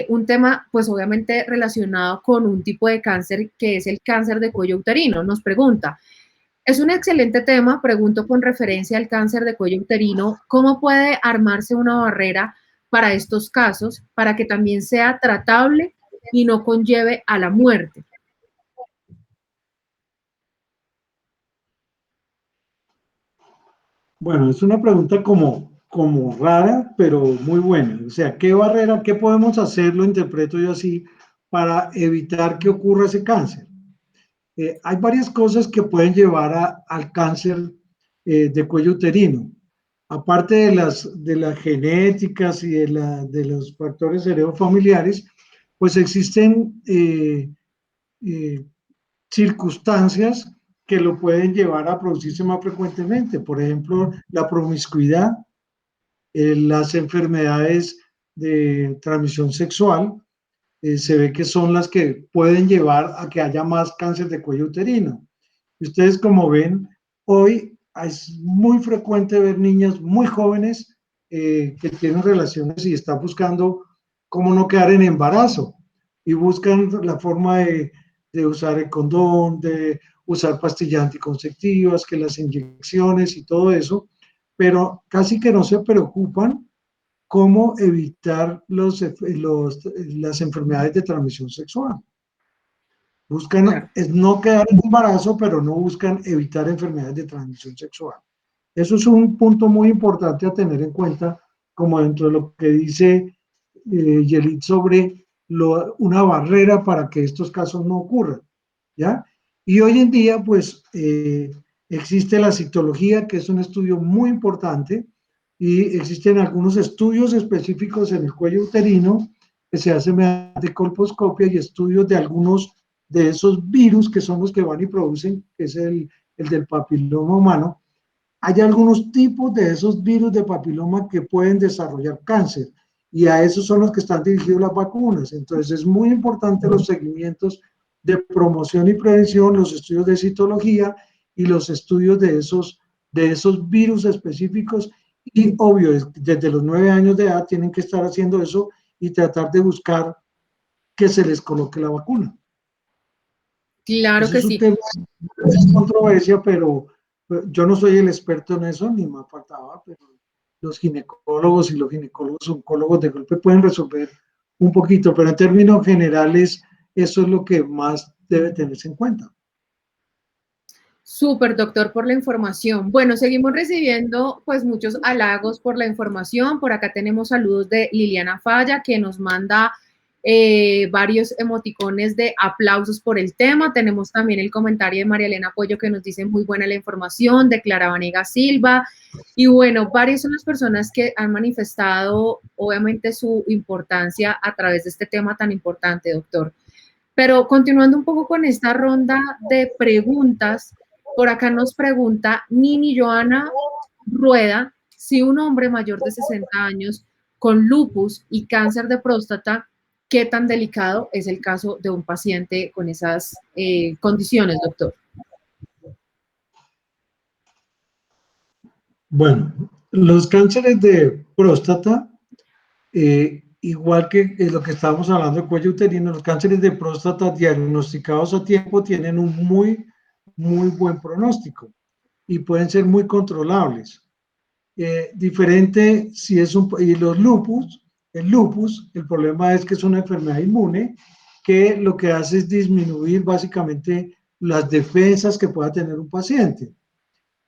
un tema pues obviamente relacionado con un tipo de cáncer que es el cáncer de cuello uterino. Nos pregunta, es un excelente tema, pregunto con referencia al cáncer de cuello uterino, ¿cómo puede armarse una barrera para estos casos para que también sea tratable y no conlleve a la muerte? Bueno, es una pregunta como rara, pero muy buena. O sea, ¿qué barrera, qué podemos hacer, lo interpreto yo así, para evitar que ocurra ese cáncer? Hay varias cosas que pueden llevar al cáncer de cuello uterino. Aparte de las genéticas y de los factores heredofamiliares, pues existen circunstancias que lo pueden llevar a producirse más frecuentemente. Por ejemplo, la promiscuidad, las enfermedades de transmisión sexual, se ve que son las que pueden llevar a que haya más cáncer de cuello uterino. Y ustedes, como ven, hoy es muy frecuente ver niñas muy jóvenes que tienen relaciones y están buscando cómo no quedar en embarazo y buscan la forma de usar el condón, de usar pastillas anticonceptivas, que las inyecciones y todo eso, pero casi que no se preocupan cómo evitar las enfermedades de transmisión sexual. Buscan Claro. no quedar en embarazo, pero no buscan evitar enfermedades de transmisión sexual. Eso es un punto muy importante a tener en cuenta, como dentro de lo que dice Yelit sobre una barrera para que estos casos no ocurran, ¿ya? Y hoy en día, pues, existe la citología, que es un estudio muy importante, y existen algunos estudios específicos en el cuello uterino que se hacen mediante colposcopia y estudios de algunos de esos virus que son los que van y producen, que es el del papiloma humano. Hay algunos tipos de esos virus de papiloma que pueden desarrollar cáncer y a esos son los que están dirigidos las vacunas. Entonces es muy importante los seguimientos de promoción y prevención, los estudios de citología y los estudios de esos virus específicos y obvio, desde los 9 años de edad tienen que estar haciendo eso y tratar de buscar que se les coloque la vacuna. Claro Ese que es un sí. tema de controversia, pero yo no soy el experto en eso, ni me faltaba, pero los ginecólogos y los ginecólogos oncólogos de golpe pueden resolver un poquito, pero en términos generales eso es lo que más debe tenerse en cuenta. Súper, doctor, por la información. Bueno, seguimos recibiendo pues muchos halagos por la información. Por acá tenemos saludos de Liliana Falla, que nos manda varios emoticones de aplausos por el tema. Tenemos también el comentario de María Elena Puello, que nos dice muy buena la información, de Clara Vanega Silva. Y bueno, varias son las personas que han manifestado obviamente su importancia a través de este tema tan importante, doctor. Pero continuando un poco con esta ronda de preguntas, por acá nos pregunta Nini Joana Rueda si un hombre mayor de 60 años con lupus y cáncer de próstata, ¿qué tan delicado es el caso de un paciente con esas condiciones, doctor? Bueno, los cánceres de próstata, igual que lo que estábamos hablando de cuello uterino, los cánceres de próstata diagnosticados a tiempo tienen un muy buen pronóstico y pueden ser muy controlables. Diferente si es y los lupus, el problema es que es una enfermedad inmune que lo que hace es disminuir básicamente las defensas que pueda tener un paciente.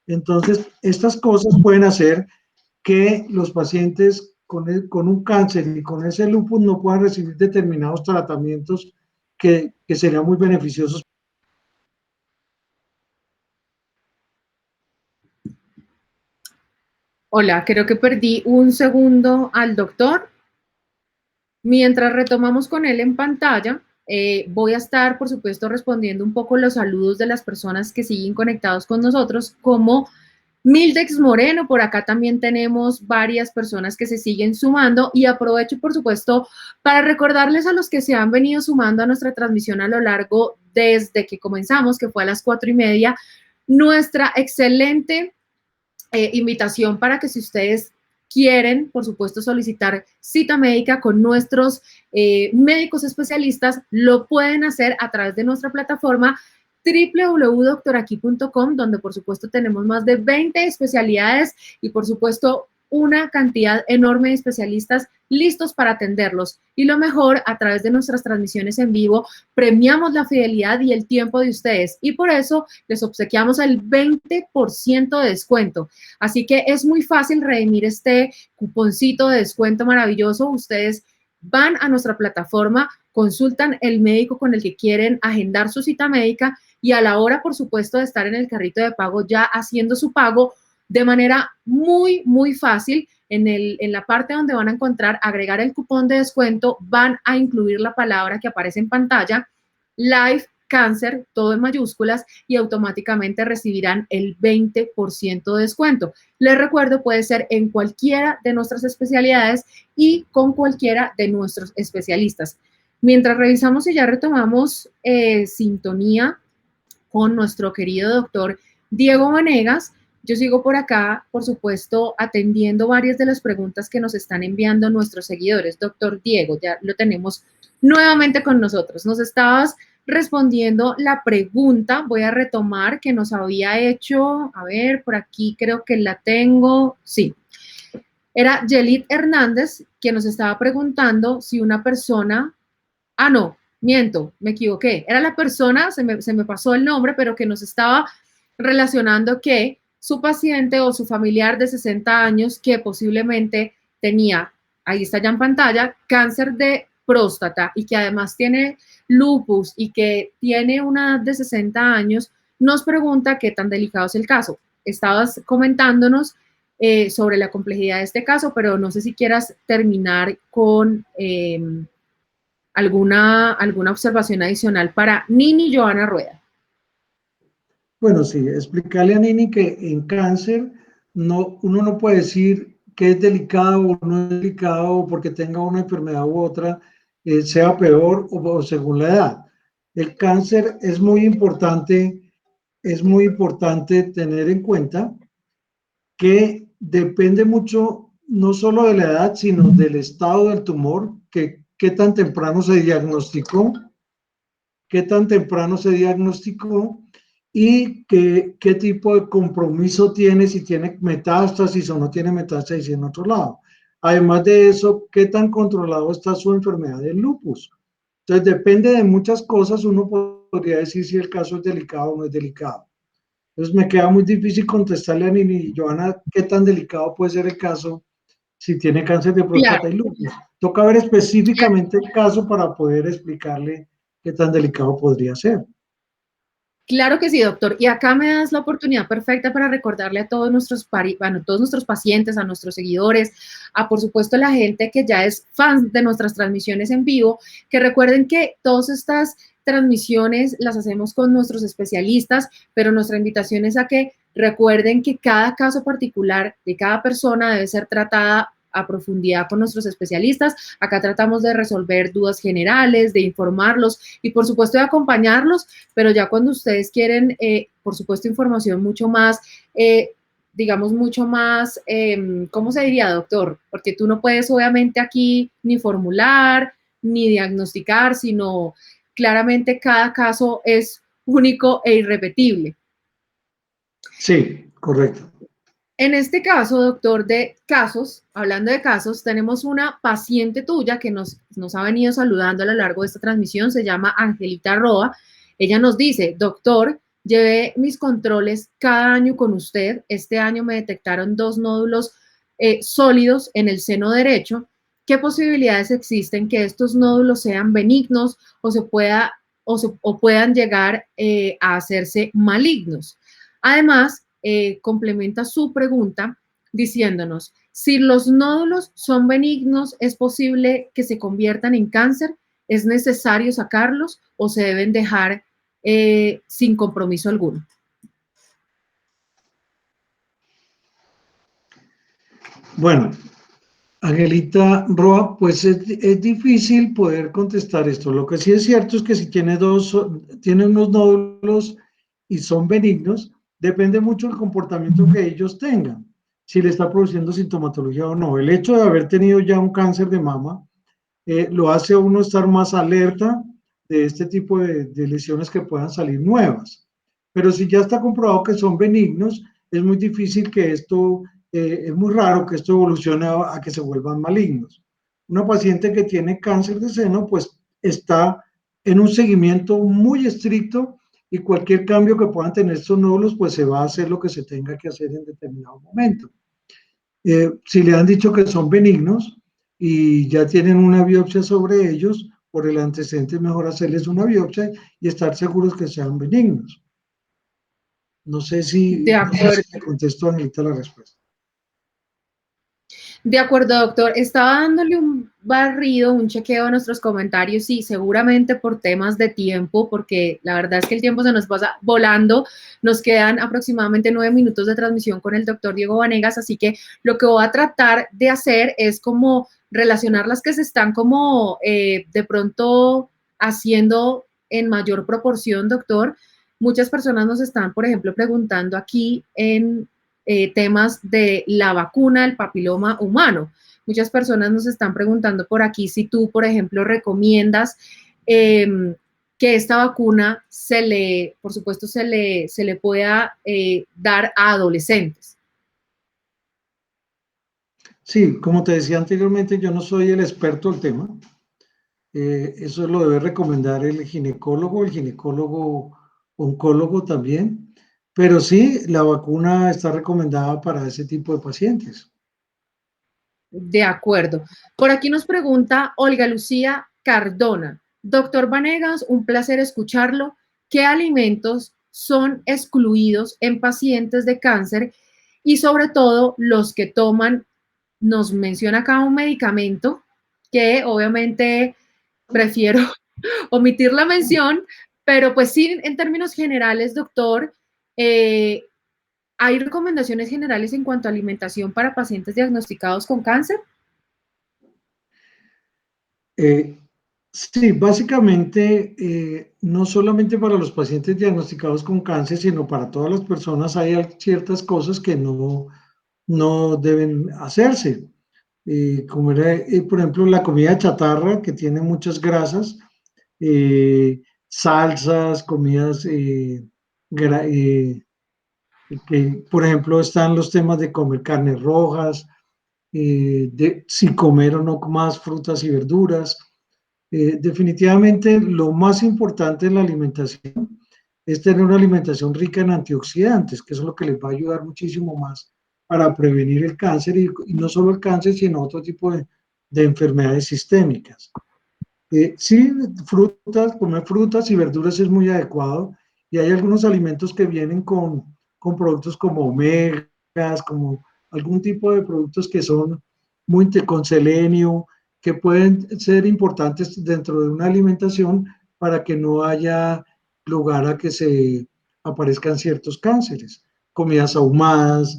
Entonces, estas cosas pueden hacer que los pacientes con un cáncer y con ese lupus no puedan recibir determinados tratamientos que serían muy beneficiosos. Hola, creo que perdí un segundo al doctor. Mientras retomamos con él en pantalla, voy a estar, por supuesto, respondiendo un poco los saludos de las personas que siguen conectados con nosotros, como Mildex Moreno. Por acá también tenemos varias personas que se siguen sumando y aprovecho, por supuesto, para recordarles a los que se han venido sumando a nuestra transmisión a lo largo desde que comenzamos, que fue a las 4:30, nuestra excelente invitación para que si ustedes quieren, por supuesto, solicitar cita médica con nuestros médicos especialistas, lo pueden hacer a través de nuestra plataforma www.doctoraqui.com, donde por supuesto tenemos más de 20 especialidades y por supuesto una cantidad enorme de especialistas listos para atenderlos. Y lo mejor, a través de nuestras transmisiones en vivo, premiamos la fidelidad y el tiempo de ustedes y por eso les obsequiamos el 20% de descuento. Así que es muy fácil redimir este cuponcito de descuento maravilloso. Ustedes van a nuestra plataforma, consultan el médico con el que quieren agendar su cita médica y a la hora, por supuesto, de estar en el carrito de pago ya haciendo su pago de manera muy fácil, en la parte donde van a encontrar agregar el cupón de descuento, van a incluir la palabra que aparece en pantalla, Life Cáncer, todo en mayúsculas, y automáticamente recibirán el 20% de descuento. Les recuerdo, puede ser en cualquiera de nuestras especialidades y con cualquiera de nuestros especialistas. Mientras revisamos y ya retomamos sintonía con nuestro querido doctor Diego Vanegas, yo sigo por acá, por supuesto, atendiendo varias de las preguntas que nos están enviando nuestros seguidores. Doctor Diego, ya lo tenemos nuevamente con nosotros. Nos estabas respondiendo la pregunta, voy a retomar, que nos había hecho, a ver, por aquí creo que la tengo, sí. Era Yelit Hernández, que nos estaba preguntando si una persona, no, miento, me equivoqué, era la persona, se me pasó el nombre, pero que nos estaba relacionando que su paciente o su familiar de 60 años que posiblemente tenía, ahí está ya en pantalla, cáncer de próstata y que además tiene lupus y que tiene una edad de 60 años, nos pregunta qué tan delicado es el caso. Estabas comentándonos sobre la complejidad de este caso, pero no sé si quieras terminar con alguna observación adicional para Nini Joana Rueda. Bueno, sí, explicarle a Nini que en cáncer uno no puede decir que es delicado o no es delicado porque tenga una enfermedad u otra, sea peor o según la edad. El cáncer es muy importante tener en cuenta que depende mucho no solo de la edad, sino del estado del tumor, que qué tan temprano se diagnosticó, y qué tipo de compromiso tiene, si tiene metástasis o no tiene metástasis en otro lado. Además de eso, qué tan controlado está su enfermedad del lupus. Entonces, depende de muchas cosas, uno podría decir si el caso es delicado o no es delicado. Entonces, me queda muy difícil contestarle a Nini Joana qué tan delicado puede ser el caso si tiene cáncer de próstata y lupus. Toca ver específicamente el caso para poder explicarle qué tan delicado podría ser. Claro que sí, doctor. Y acá me das la oportunidad perfecta para recordarle a todos todos nuestros pacientes, a nuestros seguidores, a por supuesto la gente que ya es fan de nuestras transmisiones en vivo, que recuerden que todas estas transmisiones las hacemos con nuestros especialistas, pero nuestra invitación es a que recuerden que cada caso particular de cada persona debe ser tratada a profundidad con nuestros especialistas. Acá tratamos de resolver dudas generales, de informarlos y por supuesto de acompañarlos, pero ya cuando ustedes quieren, por supuesto, información mucho más, digamos, mucho más, ¿cómo se diría, doctor? Porque tú no puedes obviamente aquí ni formular, ni diagnosticar, sino claramente cada caso es único e irrepetible. Sí, correcto. En este caso, doctor, de casos, hablando de casos, tenemos una paciente tuya que nos ha venido saludando a lo largo de esta transmisión, se llama Angelita Roa. Ella nos dice, doctor, llevé mis controles cada año con usted. Este año me detectaron 2 nódulos sólidos en el seno derecho. ¿Qué posibilidades existen que estos nódulos sean benignos o puedan llegar a hacerse malignos? Además, complementa su pregunta diciéndonos, si los nódulos son benignos, ¿es posible que se conviertan en cáncer? ¿Es necesario sacarlos o se deben dejar sin compromiso alguno? Bueno, Angelita Roa, pues es difícil poder contestar esto. Lo que sí es cierto es que si tiene unos nódulos y son benignos, depende mucho del comportamiento que ellos tengan, si le está produciendo sintomatología o no. El hecho de haber tenido ya un cáncer de mama lo hace a uno estar más alerta de este tipo de lesiones que puedan salir nuevas. Pero si ya está comprobado que son benignos, es muy difícil que esto, es muy raro que esto evolucione a que se vuelvan malignos. Una paciente que tiene cáncer de seno, pues está en un seguimiento muy estricto y cualquier cambio que puedan tener estos nódulos, pues se va a hacer lo que se tenga que hacer en determinado momento. Si le han dicho que son benignos y ya tienen una biopsia sobre ellos, por el antecedente es mejor hacerles una biopsia y estar seguros que sean benignos. No sé si te contesto, Angelita, la respuesta. De acuerdo, doctor. Estaba dándole un barrido, un chequeo a nuestros comentarios y seguramente por temas de tiempo, porque la verdad es que el tiempo se nos pasa volando. Nos quedan aproximadamente 9 minutos de transmisión con el doctor Diego Vanegas, así que lo que voy a tratar de hacer es como relacionar las que se están como de pronto haciendo en mayor proporción, doctor. Muchas personas nos están, por ejemplo, preguntando aquí en temas de la vacuna del papiloma humano. Muchas personas nos están preguntando por aquí si tú, por ejemplo, recomiendas que esta vacuna por supuesto, se le pueda dar a adolescentes. Sí, como te decía anteriormente, yo no soy el experto del tema. Eso lo debe recomendar el ginecólogo oncólogo también. Pero sí, la vacuna está recomendada para ese tipo de pacientes. De acuerdo. Por aquí nos pregunta Olga Lucía Cardona. Doctor Vanegas, un placer escucharlo. ¿Qué alimentos son excluidos en pacientes de cáncer? Y sobre todo los que toman, nos menciona acá un medicamento que obviamente prefiero omitir la mención, pero pues sí, en términos generales, doctor, eh, ¿hay recomendaciones generales en cuanto a alimentación para pacientes diagnosticados con cáncer? Eh, sí, básicamente, no solamente para los pacientes diagnosticados con cáncer, sino para todas las personas hay ciertas cosas que no deben hacerse. Comer, por ejemplo, la comida chatarra, que tiene muchas grasas, salsas, comidas, que, por ejemplo, están los temas de comer carnes rojas, de si comer o no más frutas y verduras. Definitivamente lo más importante en la alimentación es tener una alimentación rica en antioxidantes, que eso es lo que les va a ayudar muchísimo más para prevenir el cáncer y no solo el cáncer, sino otro tipo de enfermedades sistémicas. Sí, comer frutas y verduras es muy adecuado y hay algunos alimentos que vienen con productos como omegas, como algún tipo de productos que son con selenio, que pueden ser importantes dentro de una alimentación para que no haya lugar a que se aparezcan ciertos cánceres. Comidas ahumadas,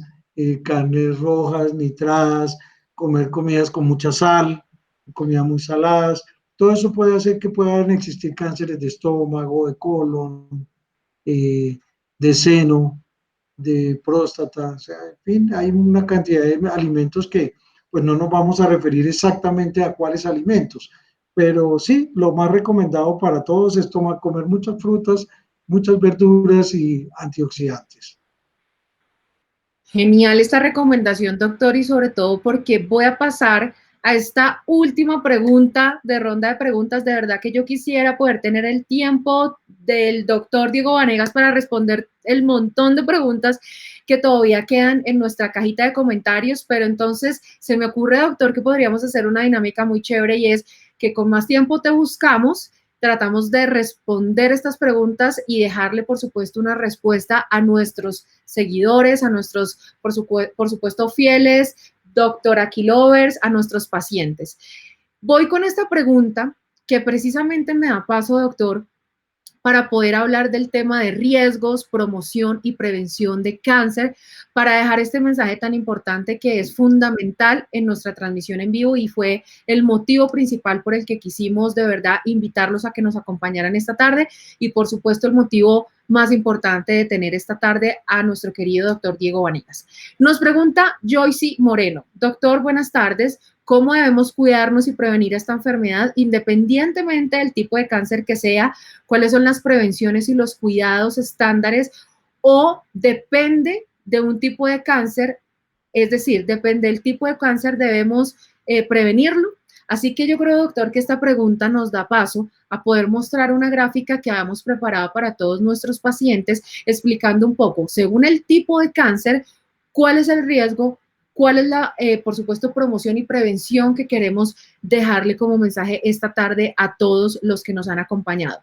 carnes rojas, nitradas, comer comidas con mucha sal, comidas muy saladas, todo eso puede hacer que puedan existir cánceres de estómago, de colon, de seno, de próstata, o sea, en fin, hay una cantidad de alimentos que pues no nos vamos a referir exactamente a cuáles alimentos, pero sí, lo más recomendado para todos es comer muchas frutas, muchas verduras y antioxidantes. Genial esta recomendación, doctor, y sobre todo porque voy a pasar a esta última pregunta de ronda de preguntas. De verdad que yo quisiera poder tener el tiempo del doctor Diego Vanegas para responder el montón de preguntas que todavía quedan en nuestra cajita de comentarios, pero entonces se me ocurre, doctor, que podríamos hacer una dinámica muy chévere y es que con más tiempo te buscamos, tratamos de responder estas preguntas y dejarle, por supuesto, una respuesta a nuestros seguidores, a nuestros, por supuesto, fieles, doctor Aquilovers, a nuestros pacientes. Voy con esta pregunta que precisamente me da paso, doctor, para poder hablar del tema de riesgos, promoción y prevención de cáncer, para dejar este mensaje tan importante que es fundamental en nuestra transmisión en vivo y fue el motivo principal por el que quisimos de verdad invitarlos a que nos acompañaran esta tarde y por supuesto el motivo más importante de tener esta tarde a nuestro querido doctor Diego Vanegas. Nos pregunta Joyce Moreno. Doctor, buenas tardes. ¿Cómo debemos cuidarnos y prevenir esta enfermedad independientemente del tipo de cáncer que sea? ¿Cuáles son las prevenciones y los cuidados estándares? ¿O depende de un tipo de cáncer? Es decir, depende del tipo de cáncer, debemos prevenirlo. Así que yo creo, doctor, que esta pregunta nos da paso a poder mostrar una gráfica que habíamos preparado para todos nuestros pacientes, explicando un poco, según el tipo de cáncer, cuál es el riesgo, cuál es la, por supuesto, promoción y prevención que queremos dejarle como mensaje esta tarde a todos los que nos han acompañado.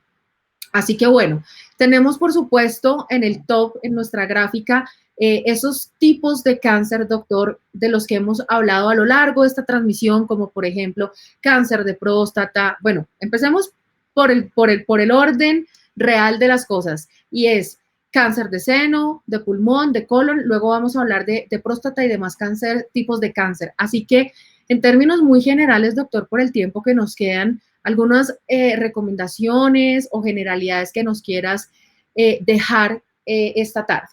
Así que bueno, tenemos por supuesto en el top, en nuestra gráfica, esos tipos de cáncer, doctor, de los que hemos hablado a lo largo de esta transmisión, como por ejemplo cáncer de próstata. Bueno, empecemos por el orden real de las cosas, y es cáncer de seno, de pulmón, de colon. Luego vamos a hablar de próstata y demás cáncer, tipos de cáncer. Así que, en términos muy generales, doctor, por el tiempo que nos quedan, algunas recomendaciones o generalidades que nos quieras dejar esta tarde.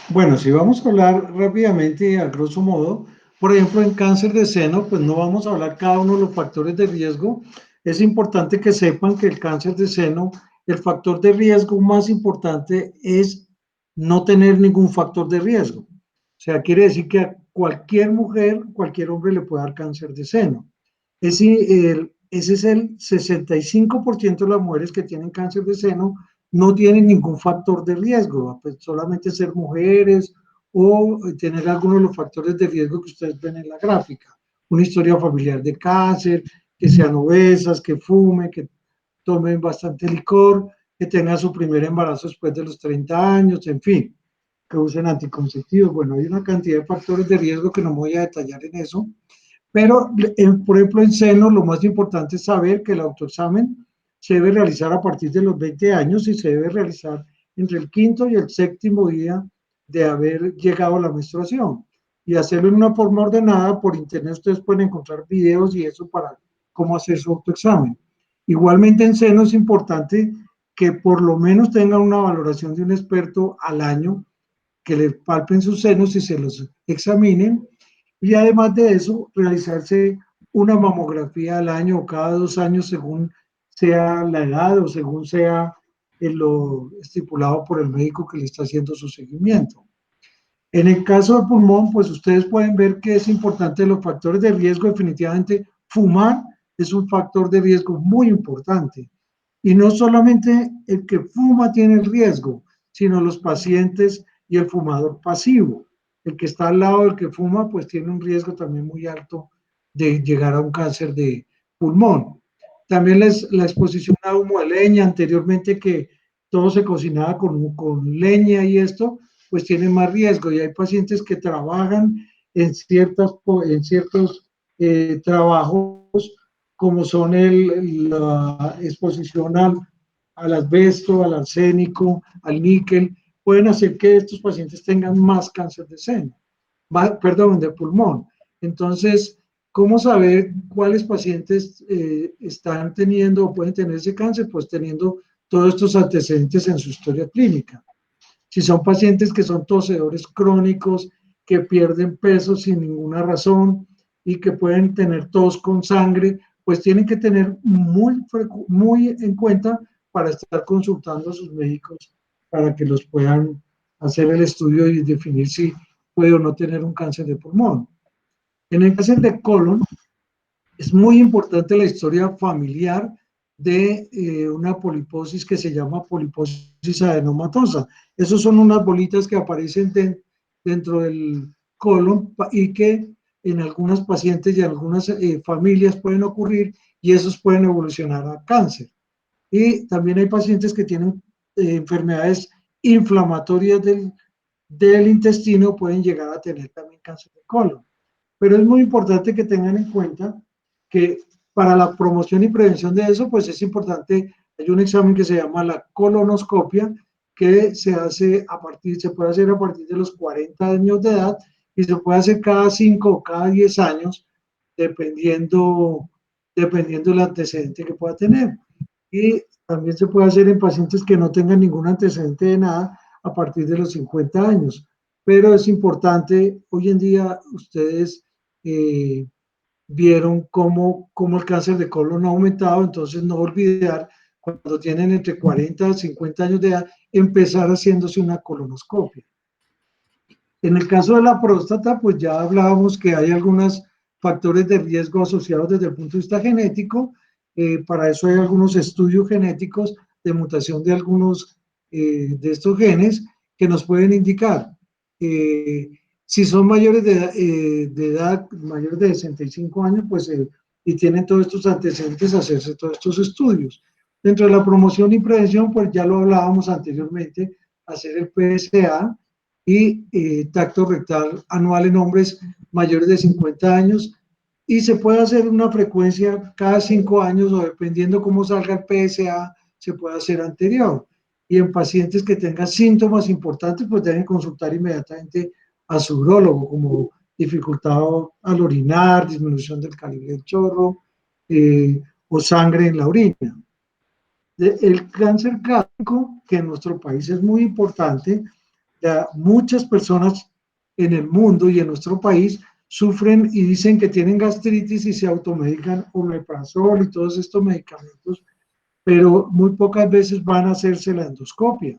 Bueno, si vamos a hablar rápidamente y a grosso modo, por ejemplo, en cáncer de seno, pues no vamos a hablar cada uno de los factores de riesgo. Es importante que sepan que el cáncer de seno, el factor de riesgo más importante es no tener ningún factor de riesgo. O sea, quiere decir que a cualquier mujer, cualquier hombre le puede dar cáncer de seno. Ese es el 65% de las mujeres que tienen cáncer de seno no tienen ningún factor de riesgo, pues solamente ser mujeres o tener algunos de los factores de riesgo que ustedes ven en la gráfica. Una historia familiar de cáncer, que sean obesas, que fumen, que tomen bastante licor, que tengan su primer embarazo después de los 30 años, en fin, que usen anticonceptivos. Bueno, hay una cantidad de factores de riesgo que no me voy a detallar en eso, pero, por ejemplo, en seno, lo más importante es saber que el autoexamen se debe realizar a partir de los 20 años y se debe realizar entre el quinto y el séptimo día de haber llegado a la menstruación. Y hacerlo en una forma ordenada. Por internet ustedes pueden encontrar videos y eso para cómo hacer su autoexamen. Igualmente en seno es importante que por lo menos tengan una valoración de un experto al año, que le palpen sus senos y se los examinen. Y además de eso, realizarse una mamografía al año o cada 2 años, según sea la edad o según sea lo estipulado por el médico que le está haciendo su seguimiento. En el caso del pulmón, pues ustedes pueden ver que es importante los factores de riesgo. Definitivamente, fumar es un factor de riesgo muy importante. Y no solamente el que fuma tiene el riesgo, sino los pacientes y el fumador pasivo. El que está al lado del que fuma, pues tiene un riesgo también muy alto de llegar a un cáncer de pulmón. También la exposición a humo de leña, anteriormente que todo se cocinaba con leña y esto, pues tiene más riesgo. Y hay pacientes que trabajan en ciertos trabajos, como son la exposición al asbesto, al arsénico, al níquel, pueden hacer que estos pacientes tengan más cáncer de seno, perdón, de pulmón. Entonces, ¿cómo saber cuáles pacientes están teniendo o pueden tener ese cáncer? Pues teniendo todos estos antecedentes en su historia clínica. Si son pacientes que son tosedores crónicos, que pierden peso sin ninguna razón y que pueden tener tos con sangre, pues tienen que tener muy en cuenta para estar consultando a sus médicos para que los puedan hacer el estudio y definir si puede o no tener un cáncer de pulmón. En el cáncer de colon, es muy importante la historia familiar de una poliposis que se llama poliposis adenomatosa. Esos son unas bolitas que aparecen dentro del colon y que en algunas pacientes y algunas familias pueden ocurrir, y esos pueden evolucionar a cáncer. Y también hay pacientes que tienen enfermedades inflamatorias del intestino, pueden llegar a tener también cáncer de colon. Pero es muy importante que tengan en cuenta que para la promoción y prevención de eso, pues es importante, hay un examen que se llama la colonoscopia, que se puede hacer a partir de los 40 años de edad y se puede hacer cada 5 o cada 10 años, dependiendo del antecedente que pueda tener. Y también se puede hacer en pacientes que no tengan ningún antecedente de nada a partir de los 50 años. Pero es importante, hoy en día ustedes vieron cómo el cáncer de colon ha aumentado, entonces no olvidar, cuando tienen entre 40 y 50 años de edad, empezar haciéndose una colonoscopia. En el caso de la próstata, pues ya hablábamos que hay algunos factores de riesgo asociados desde el punto de vista genético. Para eso hay algunos estudios genéticos de mutación de algunos de estos genes que nos pueden indicar si son mayores de edad, mayores de 65 años, pues y tienen todos estos antecedentes, hacerse todos estos estudios. Dentro de la promoción y prevención, pues ya lo hablábamos anteriormente, hacer el PSA, y tacto rectal anual en hombres mayores de 50 años, y se puede hacer una frecuencia cada 5 años o dependiendo cómo salga el PSA, se puede hacer anterior. Y en pacientes que tengan síntomas importantes, pues deben consultar inmediatamente a su urólogo, como dificultad al orinar, disminución del calibre del chorro o sangre en la orina. El cáncer gástrico, que en nuestro país es muy importante, ya muchas personas en el mundo y en nuestro país sufren y dicen que tienen gastritis y se automedican omeprazol y todos estos medicamentos, pero muy pocas veces van a hacerse la endoscopia.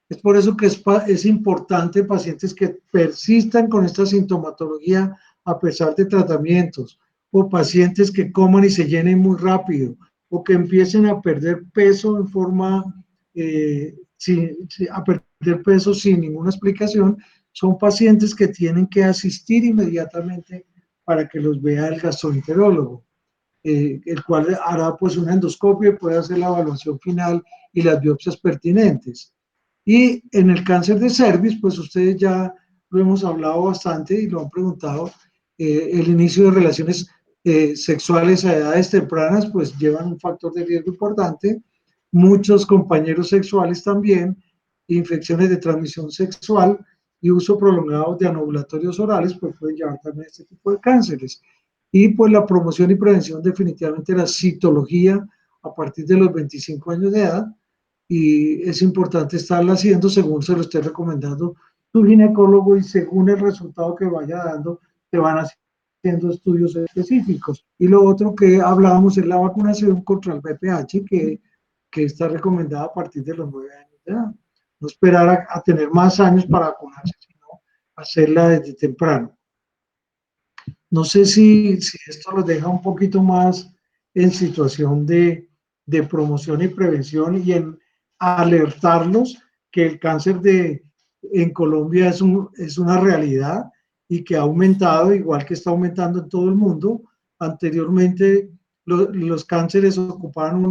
Es por eso que es importante pacientes que persistan con esta sintomatología a pesar de tratamientos, o pacientes que coman y se llenen muy rápido, o que empiecen a perder peso en forma, a perder peso sin ninguna explicación, son pacientes que tienen que asistir inmediatamente para que los vea el gastroenterólogo, el cual hará pues una endoscopia y puede hacer la evaluación final y las biopsias pertinentes. Y en el cáncer de cervix, pues ustedes ya lo hemos hablado bastante y lo han preguntado, el inicio de relaciones sexuales a edades tempranas, pues llevan un factor de riesgo importante. Muchos compañeros sexuales también, infecciones de transmisión sexual y uso prolongado de anovulatorios orales, pues pueden llevar también a este tipo de cánceres. Y pues la promoción y prevención definitivamente la citología a partir de los 25 años de edad, y es importante estarla haciendo según se lo esté recomendando tu ginecólogo y según el resultado que vaya dando, te van haciendo estudios específicos. Y lo otro que hablábamos es la vacunación contra el VPH, que está recomendada a partir de los 9 años de edad. No esperar a tener más años para vacunarse, sino hacerla desde temprano. No sé si esto los deja un poquito más en situación de promoción y prevención y en alertarlos que el cáncer en Colombia es una realidad y que ha aumentado, igual que está aumentando en todo el mundo. Anteriormente los cánceres ocupaban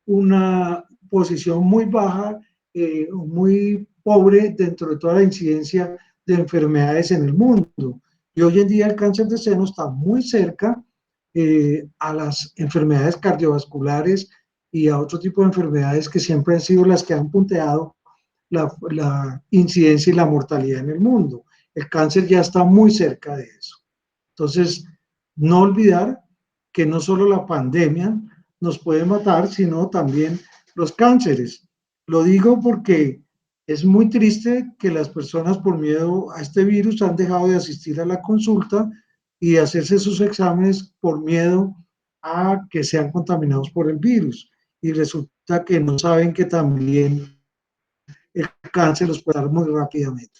una posición muy baja, muy pobre dentro de toda la incidencia de enfermedades en el mundo. Y hoy en día el cáncer de seno está muy cerca a las enfermedades cardiovasculares y a otro tipo de enfermedades que siempre han sido las que han punteado la incidencia y la mortalidad en el mundo. El cáncer ya está muy cerca de eso. Entonces, no olvidar que no solo la pandemia nos puede matar, sino también los cánceres. Lo digo porque es muy triste que las personas por miedo a este virus han dejado de asistir a la consulta y de hacerse sus exámenes por miedo a que sean contaminados por el virus. Y resulta que no saben que también el cáncer los puede dar muy rápidamente.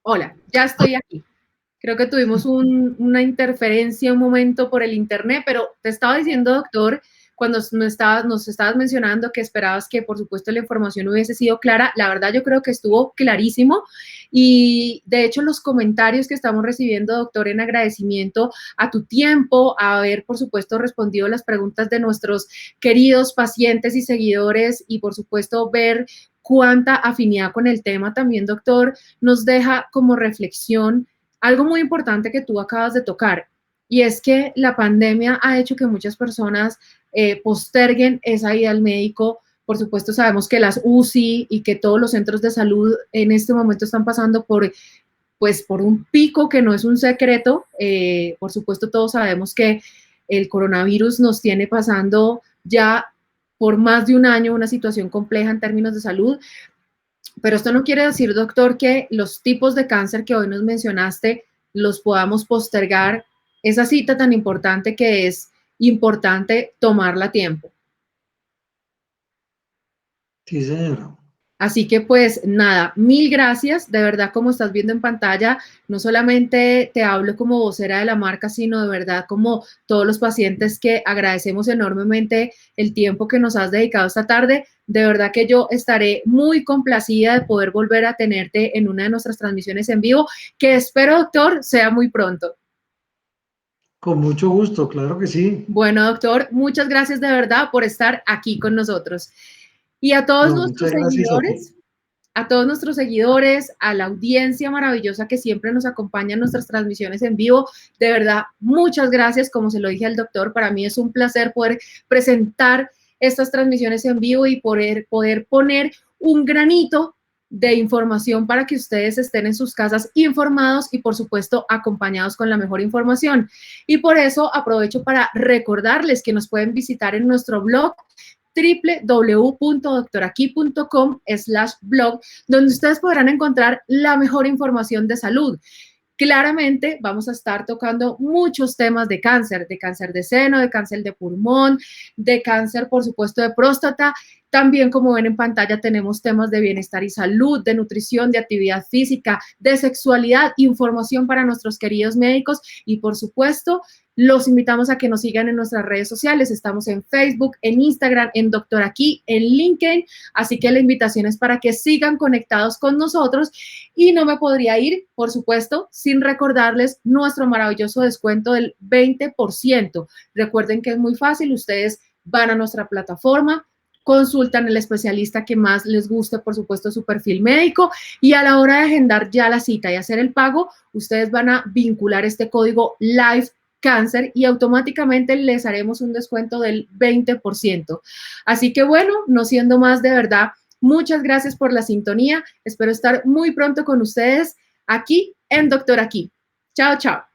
Hola, ya estoy aquí. Creo que tuvimos una interferencia un momento por el internet, pero te estaba diciendo, doctor, cuando nos estabas mencionando que esperabas que, por supuesto, la información hubiese sido clara. La verdad, yo creo que estuvo clarísimo. Y, de hecho, los comentarios que estamos recibiendo, doctor, en agradecimiento a tu tiempo, a haber, por supuesto, respondido las preguntas de nuestros queridos pacientes y seguidores y, por supuesto, ver cuánta afinidad con el tema también, doctor, nos deja como reflexión algo muy importante que tú acabas de tocar, y es que la pandemia ha hecho que muchas personas posterguen esa ida al médico. Por supuesto, sabemos que las UCI y que todos los centros de salud en este momento están pasando por un pico que no es un secreto. Por supuesto, todos sabemos que el coronavirus nos tiene pasando ya por más de un año una situación compleja en términos de salud, Pero esto no quiere decir, doctor, que los tipos de cáncer que hoy nos mencionaste los podamos postergar esa cita tan importante que es importante tomarla a tiempo. Sí, señora. Así que pues nada, mil gracias. De verdad, como estás viendo en pantalla, no solamente te hablo como vocera de la marca, sino de verdad como todos los pacientes que agradecemos enormemente el tiempo que nos has dedicado esta tarde. De verdad que yo estaré muy complacida de poder volver a tenerte en una de nuestras transmisiones en vivo, que espero, doctor, sea muy pronto. Con mucho gusto, claro que sí. Bueno, doctor, muchas gracias de verdad por estar aquí con nosotros. Y a todos No, nuestros muchas gracias a ti. seguidores, a todos nuestros seguidores, a la audiencia maravillosa que siempre nos acompaña en nuestras transmisiones en vivo. De verdad, muchas gracias. Como se lo dije al doctor, para mí es un placer poder presentar estas transmisiones en vivo y poder poner un granito de información para que ustedes estén en sus casas informados y, por supuesto, acompañados con la mejor información. Y por eso aprovecho para recordarles que nos pueden visitar en nuestro blog www.doctoraqui.com/blog, donde ustedes podrán encontrar la mejor información de salud. Claramente vamos a estar tocando muchos temas de cáncer de seno, de cáncer de pulmón, de cáncer, por supuesto, de próstata. También, como ven en pantalla, tenemos temas de bienestar y salud, de nutrición, de actividad física, de sexualidad, información para nuestros queridos médicos y, por supuesto, los invitamos a que nos sigan en nuestras redes sociales. Estamos en Facebook, en Instagram, en Doctor Aquí, en LinkedIn. Así que la invitación es para que sigan conectados con nosotros y no me podría ir, por supuesto, sin recordarles nuestro maravilloso descuento del 20%. Recuerden que es muy fácil. Ustedes van a nuestra plataforma, consultan el especialista que más les guste, por supuesto, su perfil médico, y a la hora de agendar ya la cita y hacer el pago, ustedes van a vincular este código LIVE cáncer y automáticamente les haremos un descuento del 20%. Así que bueno, no siendo más, de verdad, muchas gracias por la sintonía. Espero estar muy pronto con ustedes aquí en Doctor Aquí. Chao, chao.